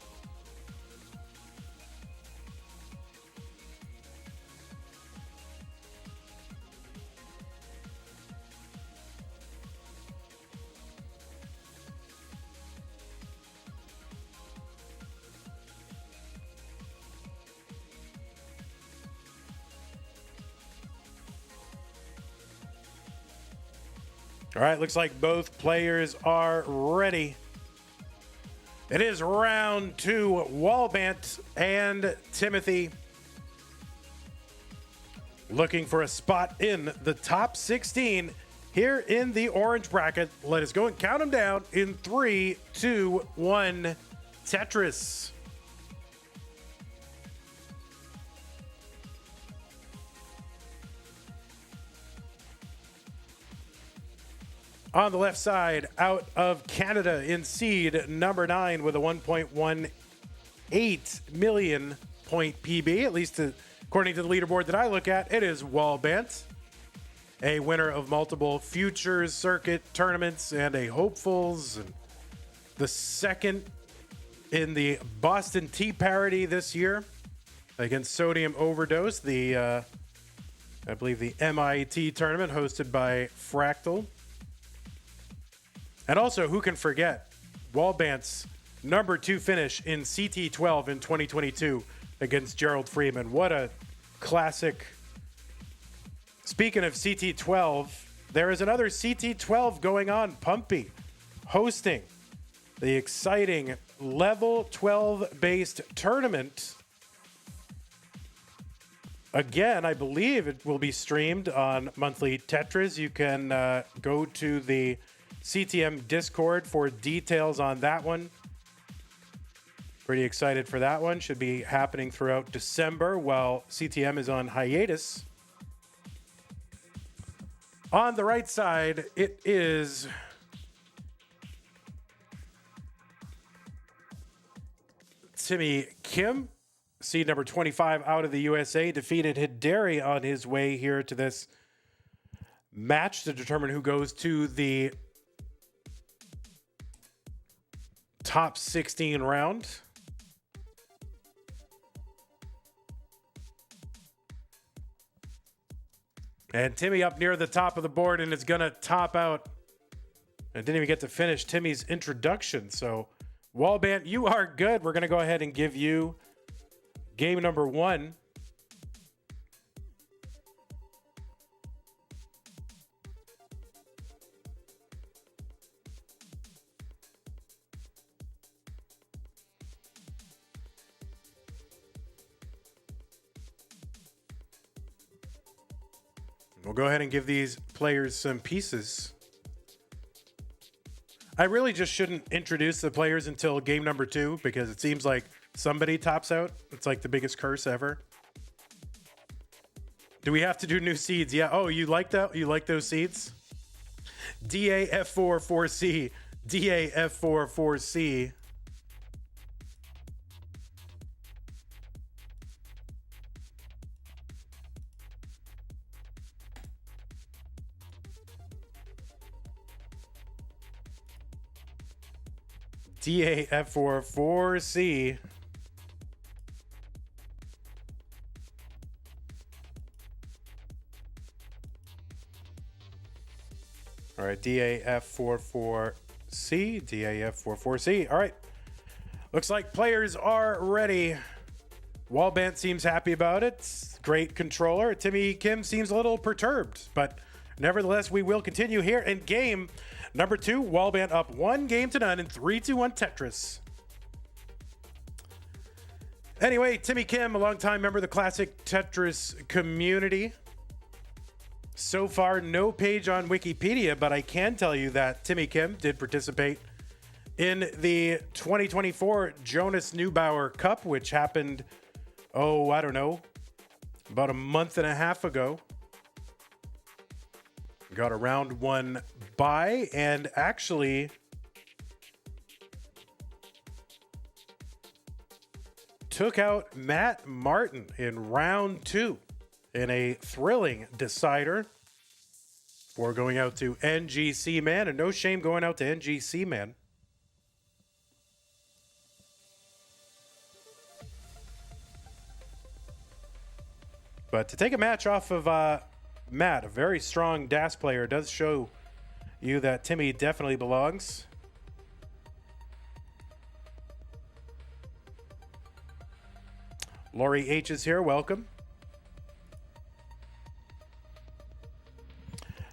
All right, looks like both players are ready. It is round 2, WALLBANT and Timothy. Looking for a spot in the top 16 here in the orange bracket. Let us go and count them down in 3, 2, 1. Tetris. On the left side, out of Canada in seed number 9 with a 1.18 million point PB, at least according to the leaderboard that I look at, it is WALLBANT, a winner of multiple Futures Circuit tournaments and a Hopefuls, and the second in the Boston Tea Parody this year against Sodium Overdose, the I believe the MIT tournament hosted by Fractal. And also, who can forget WALLBANT's number 2 finish in CT12 in 2022 against Gerald Freeman. What a classic. Speaking of CT12, there is another CT12 going on. Pumpy hosting the exciting level 12 based tournament. Again, I believe it will be streamed on monthly Tetris. You can go to the CTM Discord for details on that one. Pretty excited for that one. Should be happening throughout December while CTM is on hiatus. On the right side, it is Timmy Kim, seed number 25 out of the USA, defeated HIDERI on his way here to this match to determine who goes to the top 16 round. And Timmy up near the top of the board and is going to top out. I didn't even get to finish Timmy's introduction. So, WALLBANT, you are good. We're going to go ahead and give you game number 1. We'll go ahead and give these players some pieces. I really just shouldn't introduce the players until game number 2 because it seems like somebody tops out. It's like the biggest curse ever. Do we have to do new seeds? Yeah. Oh, you like that? You like those seeds? DAF44C. DAF44C. DAF44C. All right, DAF44C, DAF44C. All right. Looks like players are ready. WALLBANT seems happy about it. Great controller. Timmy Kim seems a little perturbed, but nevertheless, we will continue here in game number 2. WALLBANT up 1-0 in 3-2-1 Tetris. Anyway, Timmy Kim, a longtime member of the classic Tetris community. So far, no page on Wikipedia, but I can tell you that Timmy Kim did participate in the 2024 Jonas Neubauer Cup, which happened, I don't know, about a month and a half ago. Got a round 1 bye and actually took out Matt Martin in round 2 in a thrilling decider for going out to NGC Man, and no shame going out to NGC Man. But to take a match off of Matt, a very strong DAS player, does show you that Timmy definitely belongs. Lori H is here, welcome.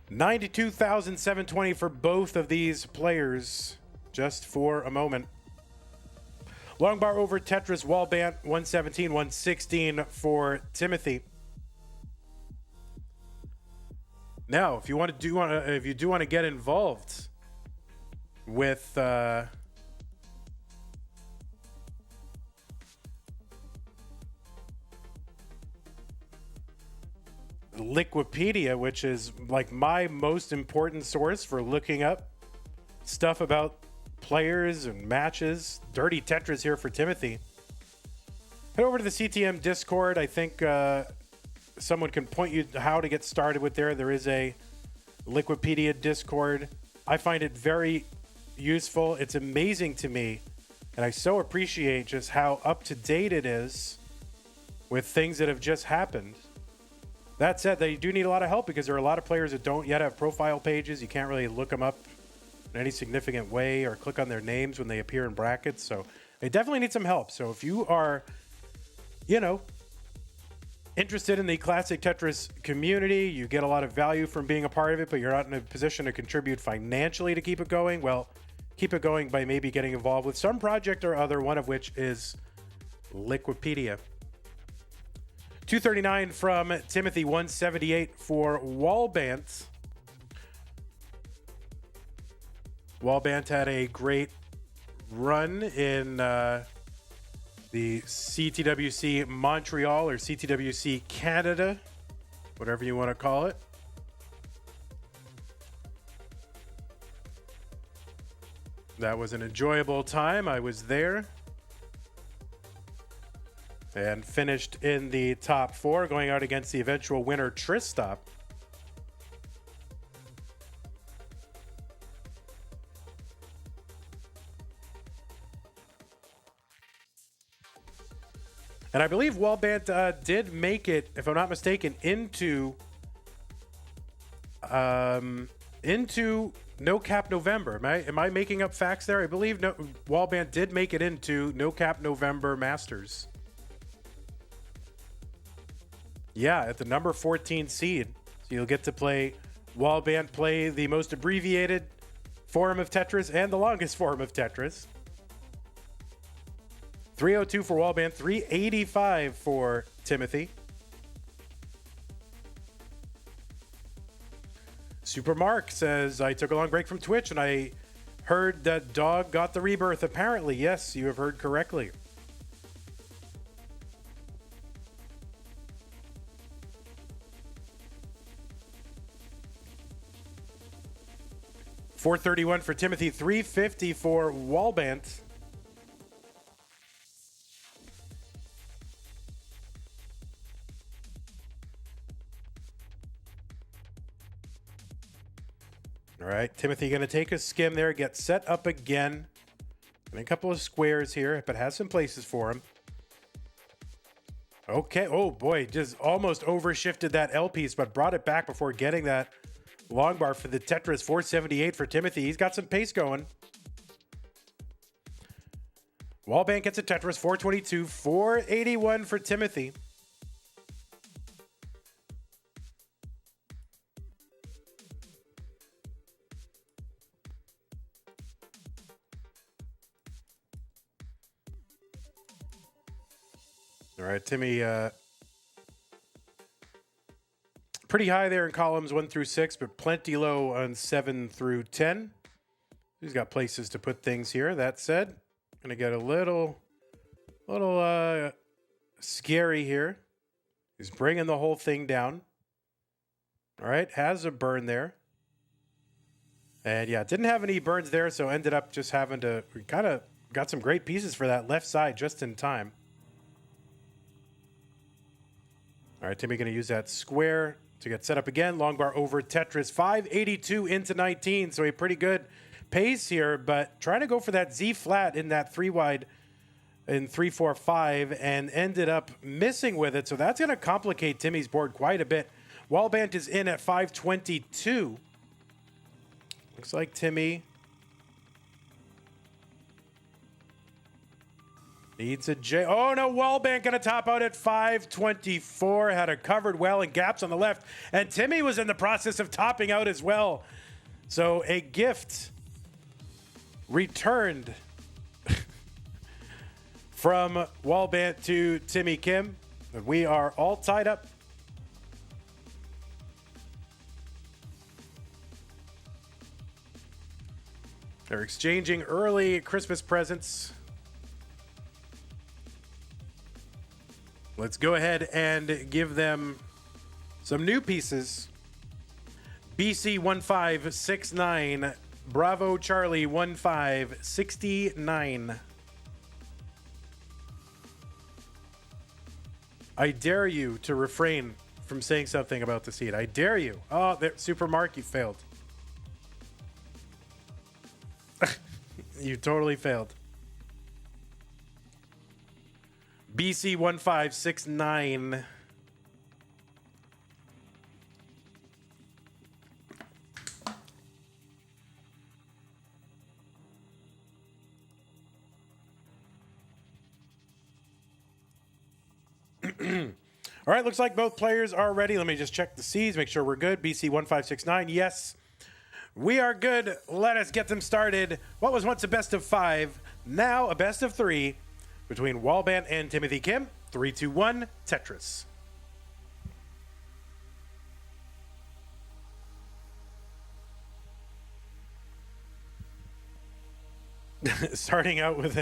92,720 for both of these players, just for a moment. Long bar over Tetris, WALLBANT 117, 116 for Timothy. Now, if you do want to get involved with Liquipedia, which is like my most important source for looking up stuff about players and matches. Dirty Tetris here for Timothy. Head over to the CTM Discord. I think someone can point you to how to get started with there. There is a Liquipedia Discord. I find it very useful. It's amazing to me, and I so appreciate just how up to date it is with things that have just happened. That said, they do need a lot of help because there are a lot of players that don't yet have profile pages. You can't really look them up in any significant way or click on their names when they appear in brackets. So they definitely need some help. So if you are, interested in the classic Tetris community, you get a lot of value from being a part of it, but you're not in a position to contribute financially to keep it going, well, keep it going by maybe getting involved with some project or other, one of which is Liquipedia. 239 from Timothy, 178 for WALLBANT. WALLBANT had a great run in the CTWC Montreal or CTWC Canada, whatever you want to call it. That was an enjoyable time. I was there. And finished in the top 4, going out against the eventual winner, Tristop. And I believe WALLBANT did make it, if I'm not mistaken, into No Cap November. Am I making up facts there? I believe WALLBANT did make it into No Cap November Masters. Yeah, at the number 14 seed. So you'll get to play WALLBANT play the most abbreviated form of Tetris and the longest form of Tetris. 302 for WALLBANT, 385 for Timothy. Super Mark says, I took a long break from Twitch and I heard that Dog got the rebirth. Apparently, yes, you have heard correctly. 431 for Timothy, 350 for WALLBANT. All right, Timothy going to take a skim there, get set up again. And a couple of squares here, but has some places for him. Okay, oh boy, just almost overshifted that L piece, but brought it back before getting that long bar for the Tetris. 478 for Timothy. He's got some pace going. WALLBANT gets a Tetris, 422, 481 for Timothy. All right, Timmy, pretty high there in columns 1 through 6, but plenty low on 7 through 10. He's got places to put things here. That said, gonna get a little scary here. He's bringing the whole thing down. All right, has a burn there. And yeah, didn't have any burns there, so ended up just having to, we kind of got some great pieces for that left side just in time. All right, Timmy going to use that square to get set up again. Long bar over Tetris. 582 into 19, so a pretty good pace here, but trying to go for that Z flat in that 3 wide in 3-4-5 and ended up missing with it. So that's going to complicate Timmy's board quite a bit. WALLBANT is in at 522. Looks like Timmy needs a J. Oh no, WALLBANT gonna top out at 524. Had a covered well and gaps on the left. And Timmy was in the process of topping out as well. So a gift returned from WALLBANT to Timmy Kim. We are all tied up. They're exchanging early Christmas presents. Let's go ahead and give them some new pieces. BC 1569, Bravo Charlie 1569. I dare you to refrain from saying something about the seed. I dare you. Oh, Super Mark, you failed. You totally failed. BC 1569. All right, looks like both players are ready. Let me just check the C's, make sure we're good. BC 1569, yes, we are good. Let us get them started. What was once a best of 5, now a best of 3 between WALLBANT and Timothy Kim. 3, 2, 1, Tetris. Starting out with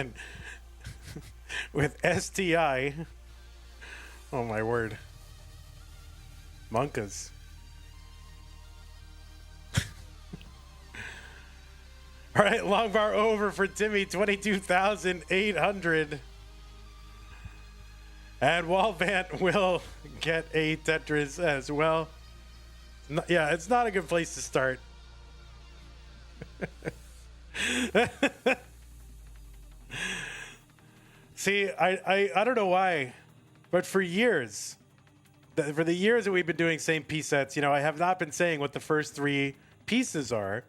with STI. Oh my word. Monkas. All right, long bar over for Timmy, 22,800. And WALLBANT will get a Tetris as well. Yeah, it's not a good place to start. See, I don't know why, but for years, for the years that we've been doing same piece sets, you know, I have not been saying what the first 3 pieces are.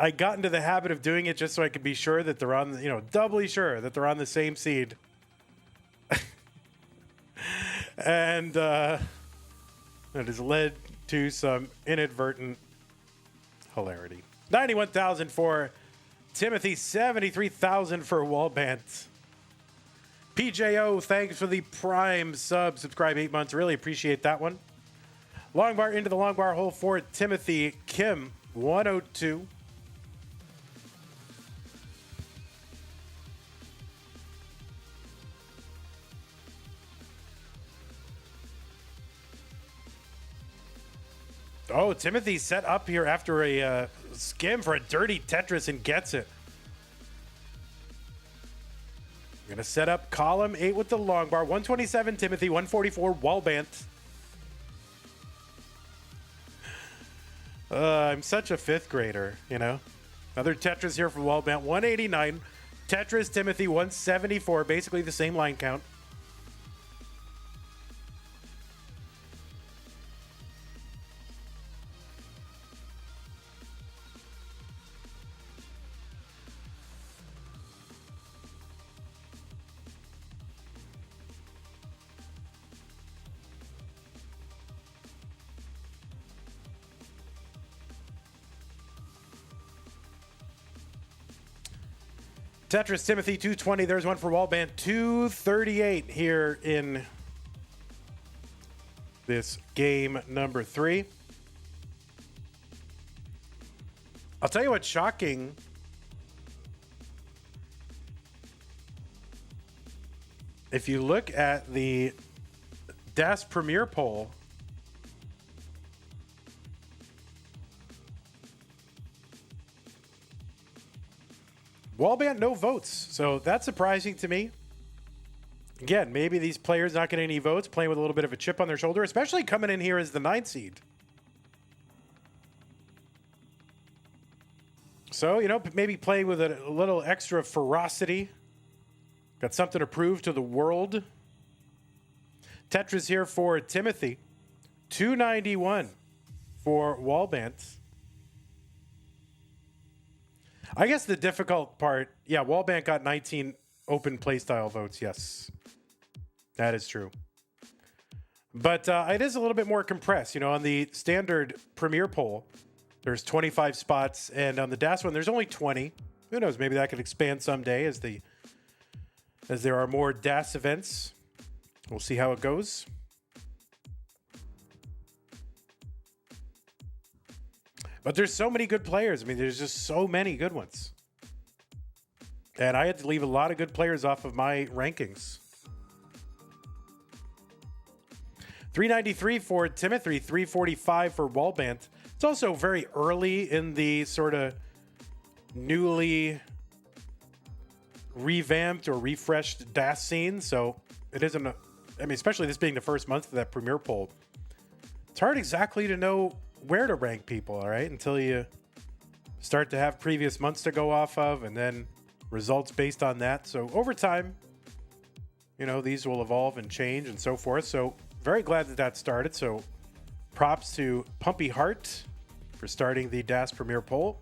I got into the habit of doing it just so I could be sure that they're on, you know, doubly sure that they're on the same seed. And that has led to some inadvertent hilarity. 91,000 for Timothy, 73,000 for WALLBANT. PJO, thanks for the Prime sub. Subscribe 8 months. Really appreciate that one. Long bar into the long bar hole for Timothy Kim, 102. Oh, Timothy set up here after a skim for a dirty Tetris and gets it. Gonna set up column 8 with the long bar. 127 Timothy, 144 WALLBANT. I'm such a 5th grader, you know. Another Tetris here for WALLBANT. 189. Tetris Timothy, 174. Basically the same line count. Tetris Timothy 220. There's one for WALLBANT 238 here in this game number 3. I'll tell you what's shocking. If you look at the DAS Premier poll, WALLBANT, no votes. So that's surprising to me. Again, maybe these players not getting any votes, playing with a little bit of a chip on their shoulder, especially coming in here as the 9th seed. So, you know, maybe playing with a little extra ferocity. Got something to prove to the world. Tetris here for Timothy. 291 for WALLBANT. I guess the difficult part, yeah, WALLBANT got 19 open playstyle votes. Yes, that is true. But it is a little bit more compressed. You know, on the standard Premier poll, there's 25 spots, and on the DAS one, there's only 20. Who knows? Maybe that could expand someday as there are more DAS events. We'll see how it goes. But there's so many good players. I mean, there's just so many good ones. And I had to leave a lot of good players off of my rankings. 393 for Timothy, 345 for WALLBANT. It's also very early in the sort of newly revamped or refreshed DAS scene. So it isn't, I mean, especially this being the first month of that Premier poll. It's hard exactly to know where to rank people, all right, until you start to have previous months to go off of and then results based on that. So over time, you know, these will evolve and change and so forth. So very glad that that started. So props to Pumpy Heart for starting the DAS Premier poll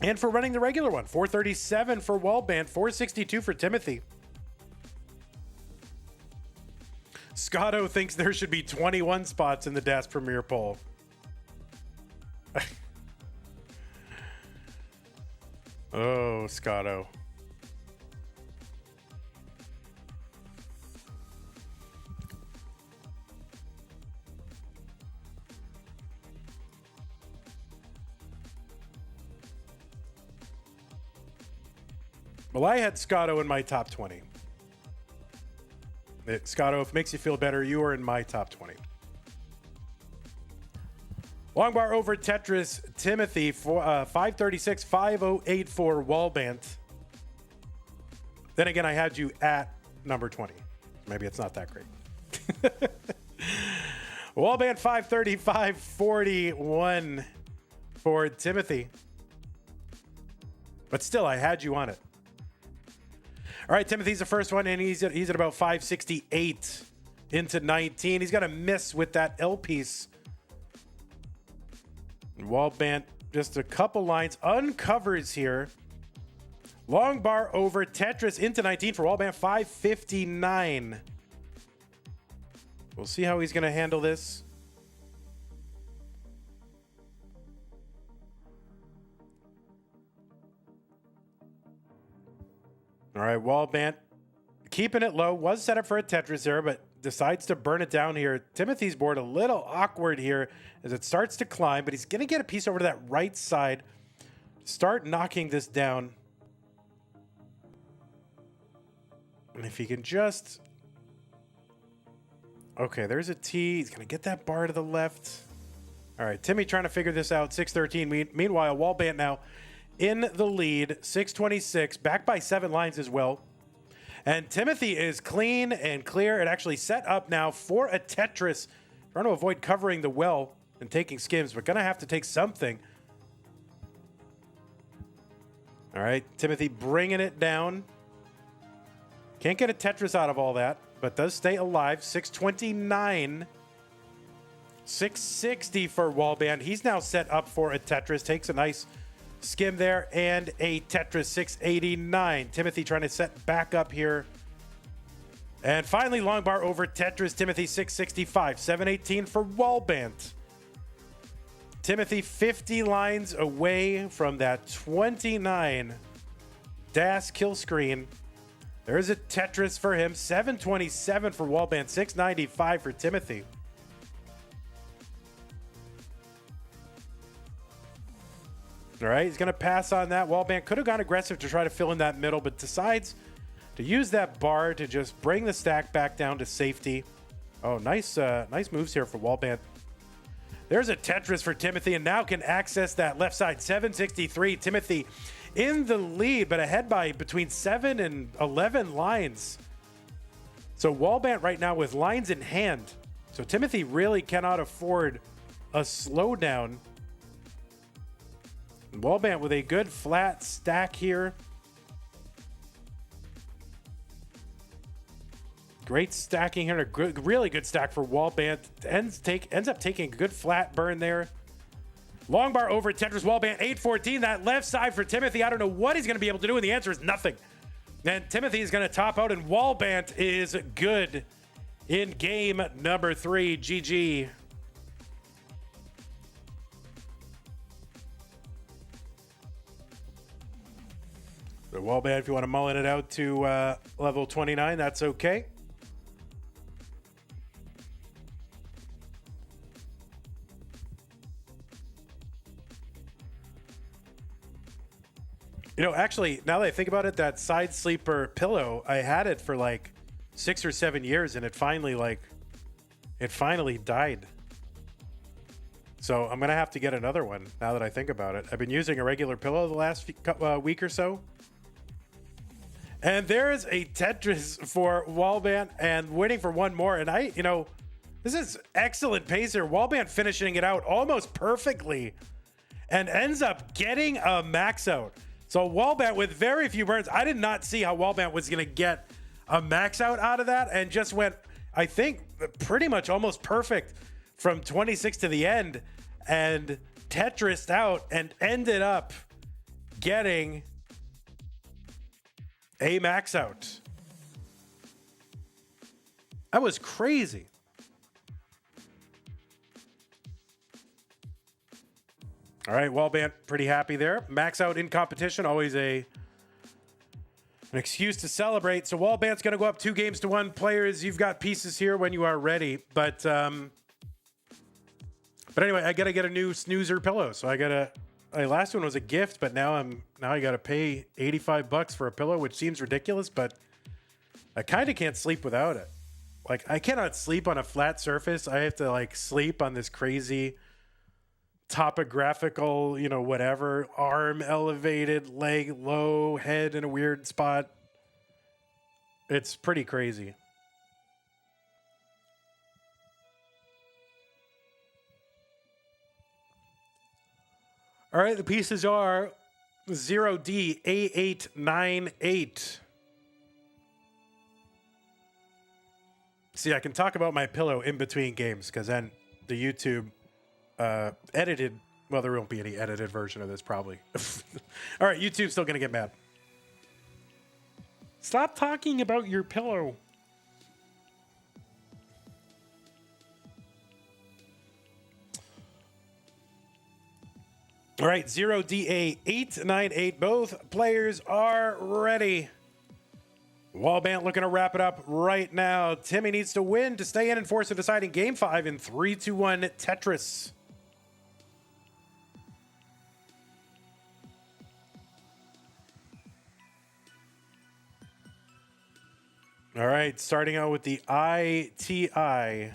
and for running the regular one. 437 for WALLBANT, 462 for Timothy. Scotto thinks there should be 21 spots in the DAS Premier poll. Oh, Scotto. Well, I had Scotto in my top 20. Scotto, if it makes you feel better, you are in my top 20. Long bar over Tetris Timothy, 536, 508 for WALLBANT. Then again, I had you at number 20. Maybe it's not that great. WALLBANT 535, 41 for Timothy. But still, I had you on it. All right, Timothy's the first one, and he's at about 568 into 19. He's got a miss with that L piece. WALLBANT, just a couple lines, uncovers here. Long bar over Tetris into 19 for WALLBANT, 559. We'll see how he's going to handle this. All right, WALLBANT keeping it low. Was set up for a Tetris there, but decides to burn it down here. Timothy's board a little awkward here as it starts to climb, but he's going to get a piece over to that right side. Start knocking this down. And if he can just Okay, there's a T. He's going to get that bar to the left. All right, Timmy trying to figure this out. 613. Meanwhile, WALLBANT now in the lead. 626. Back by 7 lines as well. And Timothy is clean and clear and actually set up now for a Tetris. Trying to avoid covering the well and taking skims, but going to have to take something. All right, Timothy bringing it down. Can't get a Tetris out of all that, but does stay alive. 629. 660 for WALLBANT. He's now set up for a Tetris. Takes a nice skim there and a Tetris. 689. Timothy trying to set back up here. And finally, long bar over Tetris. Timothy 665. 718 for WALLBANT. Timothy 50 lines away from that 29 DAS kill screen. There's a Tetris for him. 727 for WALLBANT. 695 for Timothy. All right, he's going to pass on that. WALLBANT could have gone aggressive to try to fill in that middle, but decides to use that bar to just bring the stack back down to safety. Oh, nice moves here for WALLBANT. There's a Tetris for Timothy, and now can access that left side. 763. Timothy in the lead, but ahead by between 7 and 11 lines. So WALLBANT right now with lines in hand. So Timothy really cannot afford a slowdown. WALLBANT with a good flat stack here. Great stacking here. A really good stack for WALLBANT. Ends up taking a good flat burn there. Long bar over Tetris. WALLBANT 814. That left side for Timothy. I don't know what he's going to be able to do, and the answer is nothing. And Timothy is going to top out, and WALLBANT is good in game number 3. GG. So WALLBANT, if you want to mullen it out to level 29, that's okay. You know, actually, now that I think about it, that side sleeper pillow, I had it for like 6 or 7 years, and it finally died. So I'm going to have to get another one now that I think about it. I've been using a regular pillow the last week or so. And there's a Tetris for WALLBANT and waiting for one more. And this is excellent pace here. WALLBANT finishing it out almost perfectly and ends up getting a max out. So WALLBANT with very few burns. I did not see how WALLBANT was going to get a max out of that, and just went, I think, pretty much almost perfect from 26 to the end, and Tetrised out and ended up getting a max out. That was crazy. All right, WALLBANT pretty happy there. Max out in competition, always an excuse to celebrate. So WALLBANT's going to go up 2-1. Players, you've got pieces here when you are ready. But anyway, I got to get a new snoozer pillow. So my last one was a gift, but now I got to pay $85 for a pillow, which seems ridiculous, but I kind of can't sleep without it. Like, I cannot sleep on a flat surface. I have to sleep on this crazy topographical, whatever, arm elevated, leg low, head in a weird spot. It's pretty crazy. All right, the pieces are 0D A898. See, I can talk about my pillow in between games because then the YouTube edited, well, there won't be any edited version of this probably. All right, YouTube's still gonna get mad. Stop talking about your pillow. All right, 0DA898. Both players are ready. WALLBANT looking to wrap it up right now. Timmy needs to win to stay in and force a deciding game 5 in 3-2-1 Tetris. All right, starting out with the ITI.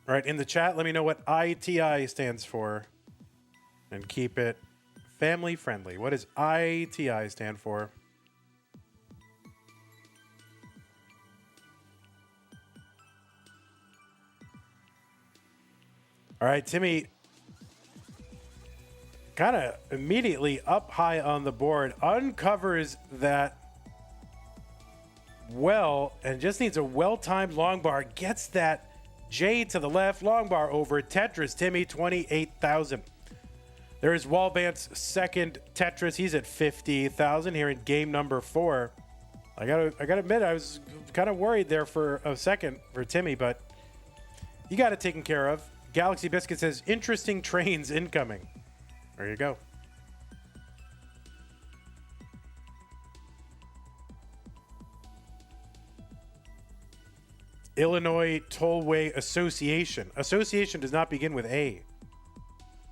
All right, in the chat, let me know what ITI stands for and keep it family friendly. What does ITI stand for? All right, Timmy, kind of immediately up high on the board, uncovers that well and just needs a well-timed long bar, gets that J to the left, long bar over Tetris. Timmy, 28,000. There's WALLBANT's second Tetris. He's at 50,000 here in game number 4. I gotta admit, I was kind of worried there for a second for Timmy, but you got it taken care of. Galaxy Biscuit says, interesting trains incoming. There you go. Illinois Tollway Association. Association does not begin with A.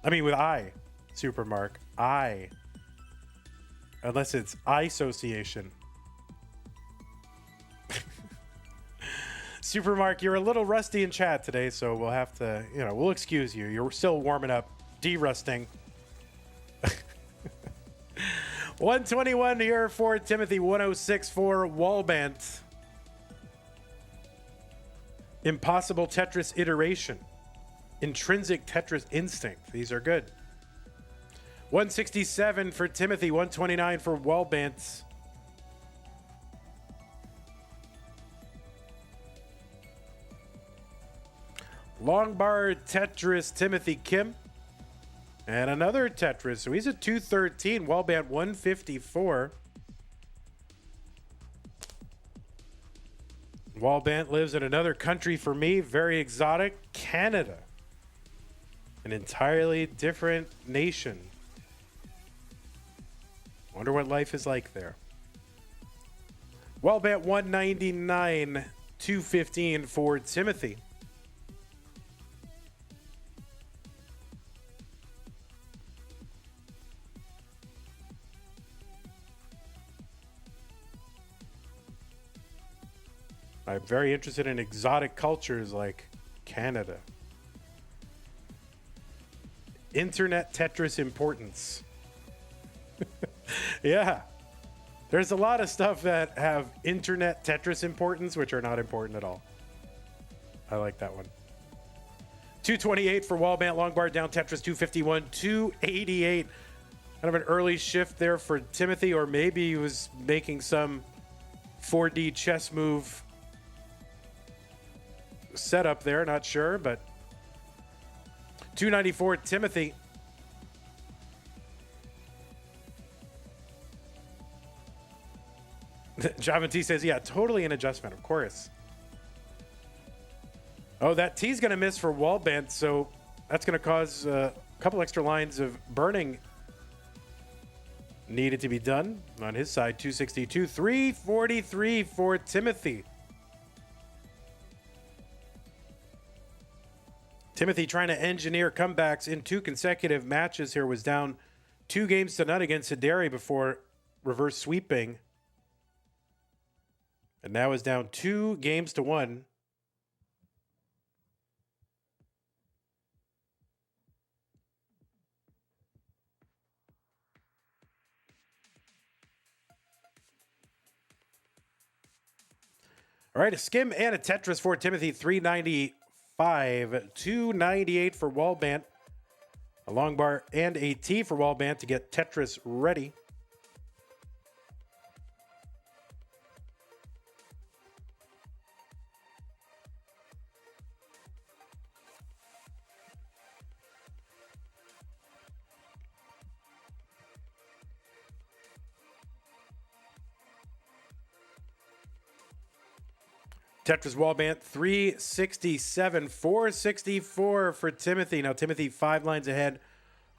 I mean with I. Supermark. I. Unless it's I-association. Supermark, you're a little rusty in chat today, so we'll have to, we'll excuse you. You're still warming up, de-rusting. 121 here for Timothy, 106 for WALLBANT. Impossible Tetris iteration. Intrinsic Tetris instinct. These are good. 167 for Timothy, 129 for WALLBANT. Long bar Tetris, Timothy Kim. And another Tetris. So he's at 213. WALLBANT 154. WALLBANT lives in another country for me. Very exotic. Canada. An entirely different nation. Wonder what life is like there. WALLBANT 199. 215 for Timothy. I'm very interested in exotic cultures like Canada. Internet Tetris importance. Yeah. There's a lot of stuff that have internet Tetris importance, which are not important at all. I like that one. 228 for WALLBANT, long bar down Tetris, 251, 288. Kind of an early shift there for Timothy, or maybe he was making some 4D chess move setup there, not sure, but 294 Timothy. Javin T says, yeah, totally an adjustment, of course. Oh, that T's going to miss for WALLBANT, so that's going to cause a couple extra lines of burning needed to be done on his side. 262, 343 for Timothy. Timothy trying to engineer comebacks in 2 consecutive matches here, was down 2-0 against HIDERI before reverse sweeping. And now is down 2-1. All right, a skim and a Tetris for Timothy, 395, 298 for WALLBANT. A long bar and a T for WALLBANT to get Tetris ready. Tetris WALLBANT 367, 464 for Timothy. Now, Timothy 5 lines ahead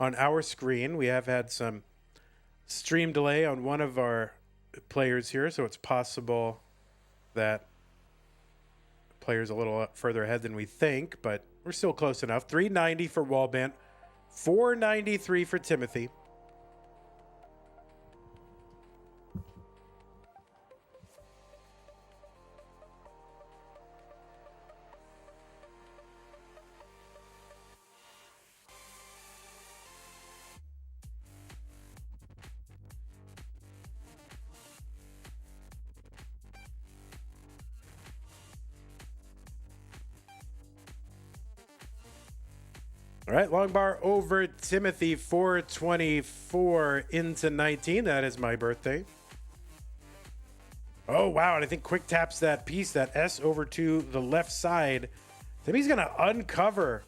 on our screen. We have had some stream delay on one of our players here, so it's possible that the player's a little further ahead than we think, but we're still close enough. 390 for WALLBANT, 493 for Timothy. All right, long bar over Timothy, 424 into 19. That is my birthday. Oh, wow. And I think quick taps that piece, that S over to the left side. Timmy's going to uncover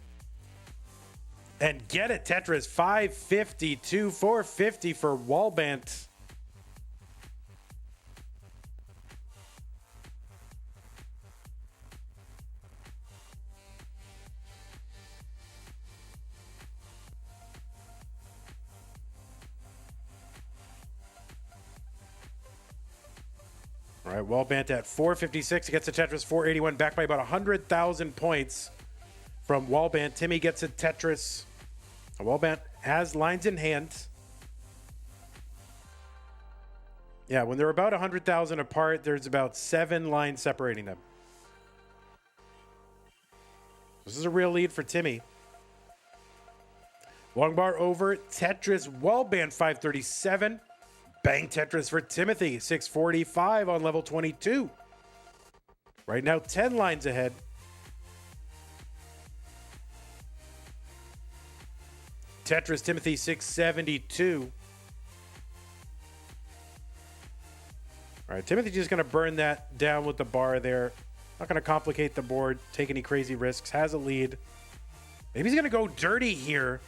and get it. Tetris, 552, 450 for WALLBANT. All right, WALLBANT at 456. He gets a Tetris 481, back by about 100,000 points from WALLBANT. Timmy gets a Tetris. WALLBANT has lines in hand. Yeah, when they're about 100,000 apart, there's about 7 lines separating them. This is a real lead for Timmy. Long bar over Tetris, WALLBANT 537. Bang Tetris for Timothy, 645 on level 22. Right now, 10 lines ahead. Tetris, Timothy, 672. All right, Timothy just going to burn that down with the bar there. Not going to complicate the board, take any crazy risks. Has a lead. Maybe he's going to go dirty here.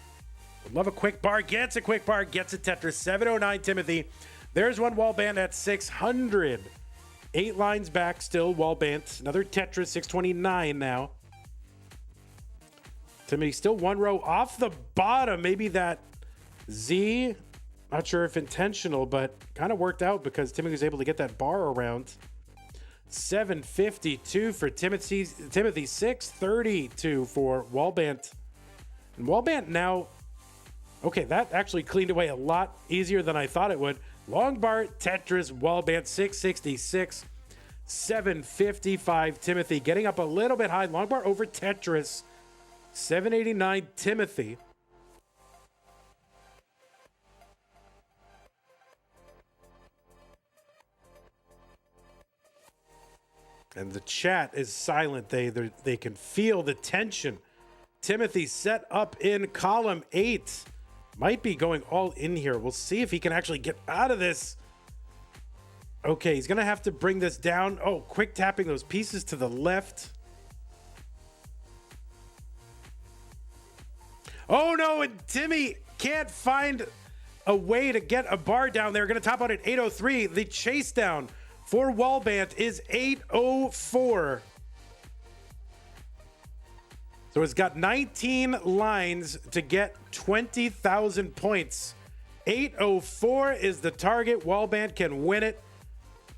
Would love a quick bar. Gets a quick bar. Gets a Tetris. 709 Timothy. There's one WALLBANT at 600. 8 lines back still. WALLBANT. Another Tetris. 629 now. Timothy still one row off the bottom. Maybe that Z. Not sure if intentional, but kind of worked out because Timothy was able to get that bar around. 752 for Timothy. 632 for WALLBANT. And WALLBANT now... Okay, that actually cleaned away a lot easier than I thought it would. Long bar, Tetris, WALLBANT, 666, 755. Timothy getting up a little bit high. Long bar over Tetris, 789. Timothy. And the chat is silent. They can feel the tension. Timothy set up in column 8. Might be going all in here. We'll see if he can actually get out of this. Okay, he's going to have to bring this down. Oh, quick tapping those pieces to the left. Oh, no, and Timmy can't find a way to get a bar down there. Going to top out at 803. The chase down for WALLBANT is 804. So it's got 19 lines to get 20,000 points. 804 is the target. WALLBANT can win it.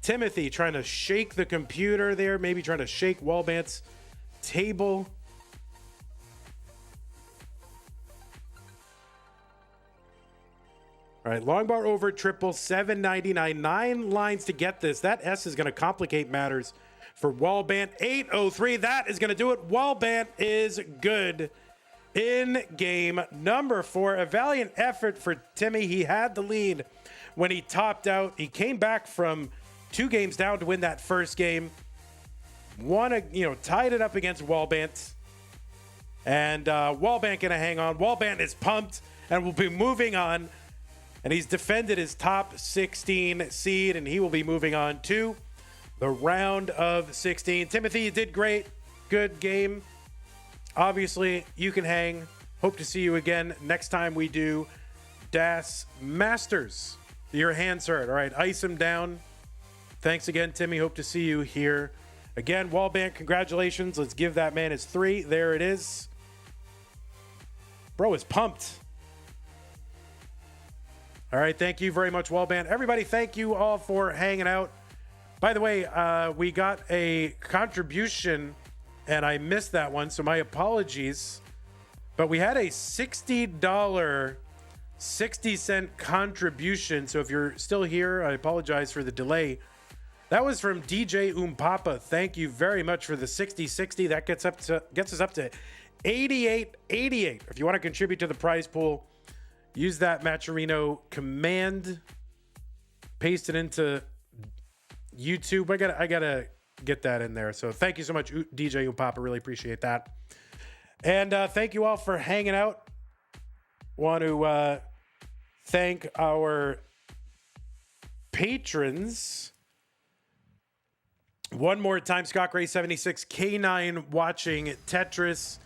Timothy trying to shake the computer there, maybe trying to shake WALLBANT's table. All right, long bar over triple, 799. 9 lines to get this. That S is going to complicate matters for WALLBANT. 803, that is going to do it. WALLBANT is good in game number 4. A valiant effort for Timmy. He had the lead when he topped out. He came back from 2 games down to win that first game. Tied it up against WALLBANT. And WALLBANT going to hang on. WALLBANT is pumped and will be moving on. And he's defended his top 16 seed, and he will be moving on to the round of 16. Timothy, you did great. Good game. Obviously, you can hang. Hope to see you again next time we do Das Masters. Your hand's hurt. All right, ice him down. Thanks again, Timmy. Hope to see you here again. WALLBANT, congratulations. Let's give that man his 3. There it is. Bro is pumped. All right, thank you very much, WALLBANT. Everybody, thank you all for hanging out. By the way, we got a contribution, and I missed that one, so my apologies. But we had a $60, 60-cent contribution. So if you're still here, I apologize for the delay. That was from DJ Papa. Thank you very much for the 60-60. That gets us up to 88.88. If you want to contribute to the prize pool, use that Matcherino command, paste it into YouTube. I gotta get that in there. So thank you so much, DJ Papa. Really appreciate that. And thank you all for hanging out. Want to thank our patrons one more time. Scott Gray 76, K9 watching Tetris,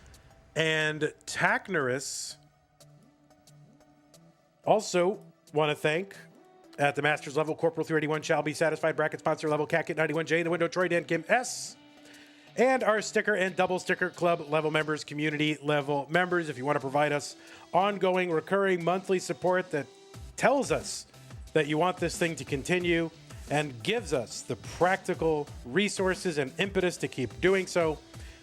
and Tacnerus. Also want to thank at the Masters level, Corporal 381 shall be satisfied, bracket sponsor level, Cat 91J, the window, Troy Dan Kim S, and our sticker and double sticker club level members, community level members. If you want to provide us ongoing, recurring, monthly support that tells us that you want this thing to continue and gives us the practical resources and impetus to keep doing so,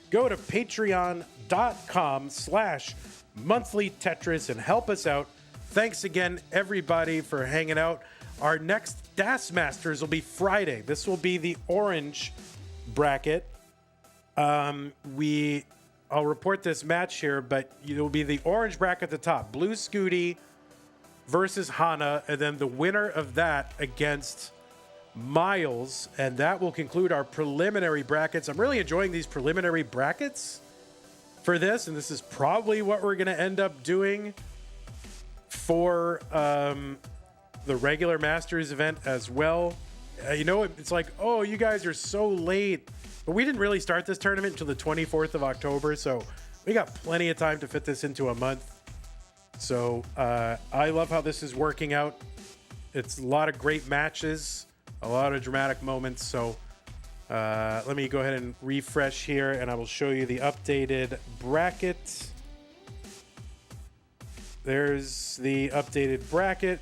go to patreon.com/monthly Tetris and help us out. Thanks again, everybody, for hanging out. Our next DAS Masters will be Friday. This will be the orange bracket. I'll report this match here, but it will be the orange bracket at the top. Blue Scooty versus Hana, and then the winner of that against Miles, and that will conclude our preliminary brackets. I'm really enjoying these preliminary brackets for this, and this is probably what we're going to end up doing for the regular Masters event as well. You know, it's like, oh, you guys are so late. But we didn't really start this tournament until the 24th of October, so we got plenty of time to fit this into a month. So I love how this is working out. It's a lot of great matches, a lot of dramatic moments. So let me go ahead and refresh here, and I will show you the updated bracket. There's the updated bracket.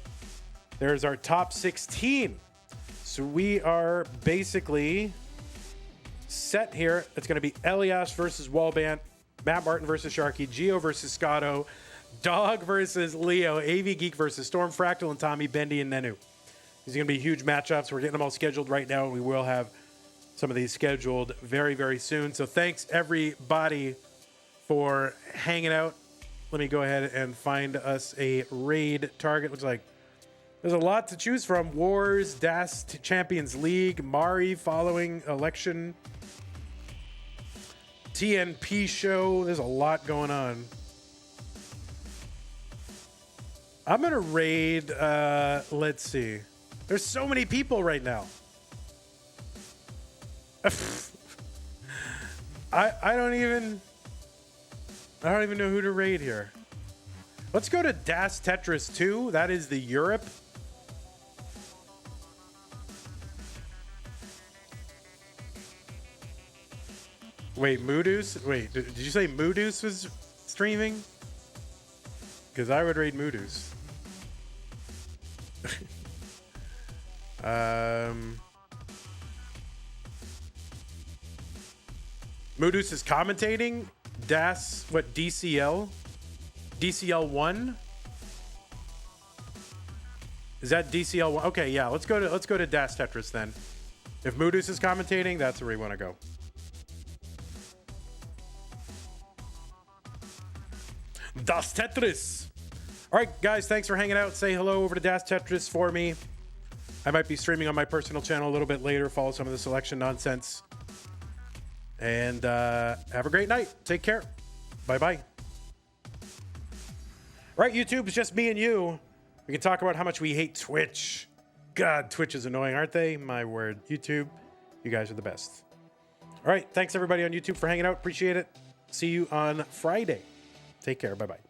There's our top 16. So we are basically set here. It's going to be Elias versus Wallbant, Matt Martin versus Sharky, Gio versus Scotto, Dog versus Leo, AV Geek versus Storm, Fractal and Tommy, Bendy and Nenu. These are going to be huge matchups. We're getting them all scheduled right now. We will have some of these scheduled very, very soon. So thanks, everybody, for hanging out. Let me go ahead and find us a raid target. Looks like there's a lot to choose from. Wars, DAS Champions League, Mari following election, TNP show. There's a lot going on. I'm going to raid, let's see. There's so many people right now. I don't even know who to raid here. Let's go to DAS Tetris 2. That is the Europe. Wait, Moodus? Wait, did you say Moodus was streaming? Because I would raid Moodus. Moodus is commentating. DAS, what, DCL? DCL 1? Is that DCL 1? Okay, yeah, let's go to DAS Tetris then. If Moodus is commentating, that's where we want to go. DAS Tetris. All right, guys, thanks for hanging out. Say hello over to DAS Tetris for me. I might be streaming on my personal channel a little bit later. Follow some of the selection nonsense. And have a great night. Take care. Bye-bye. All right, YouTube, it's just me and you. We can talk about how much we hate Twitch. God, Twitch is annoying, aren't they? My word. YouTube, you guys are the best. All right, thanks, everybody on YouTube, for hanging out. Appreciate it. See you on Friday. Take care. Bye-bye.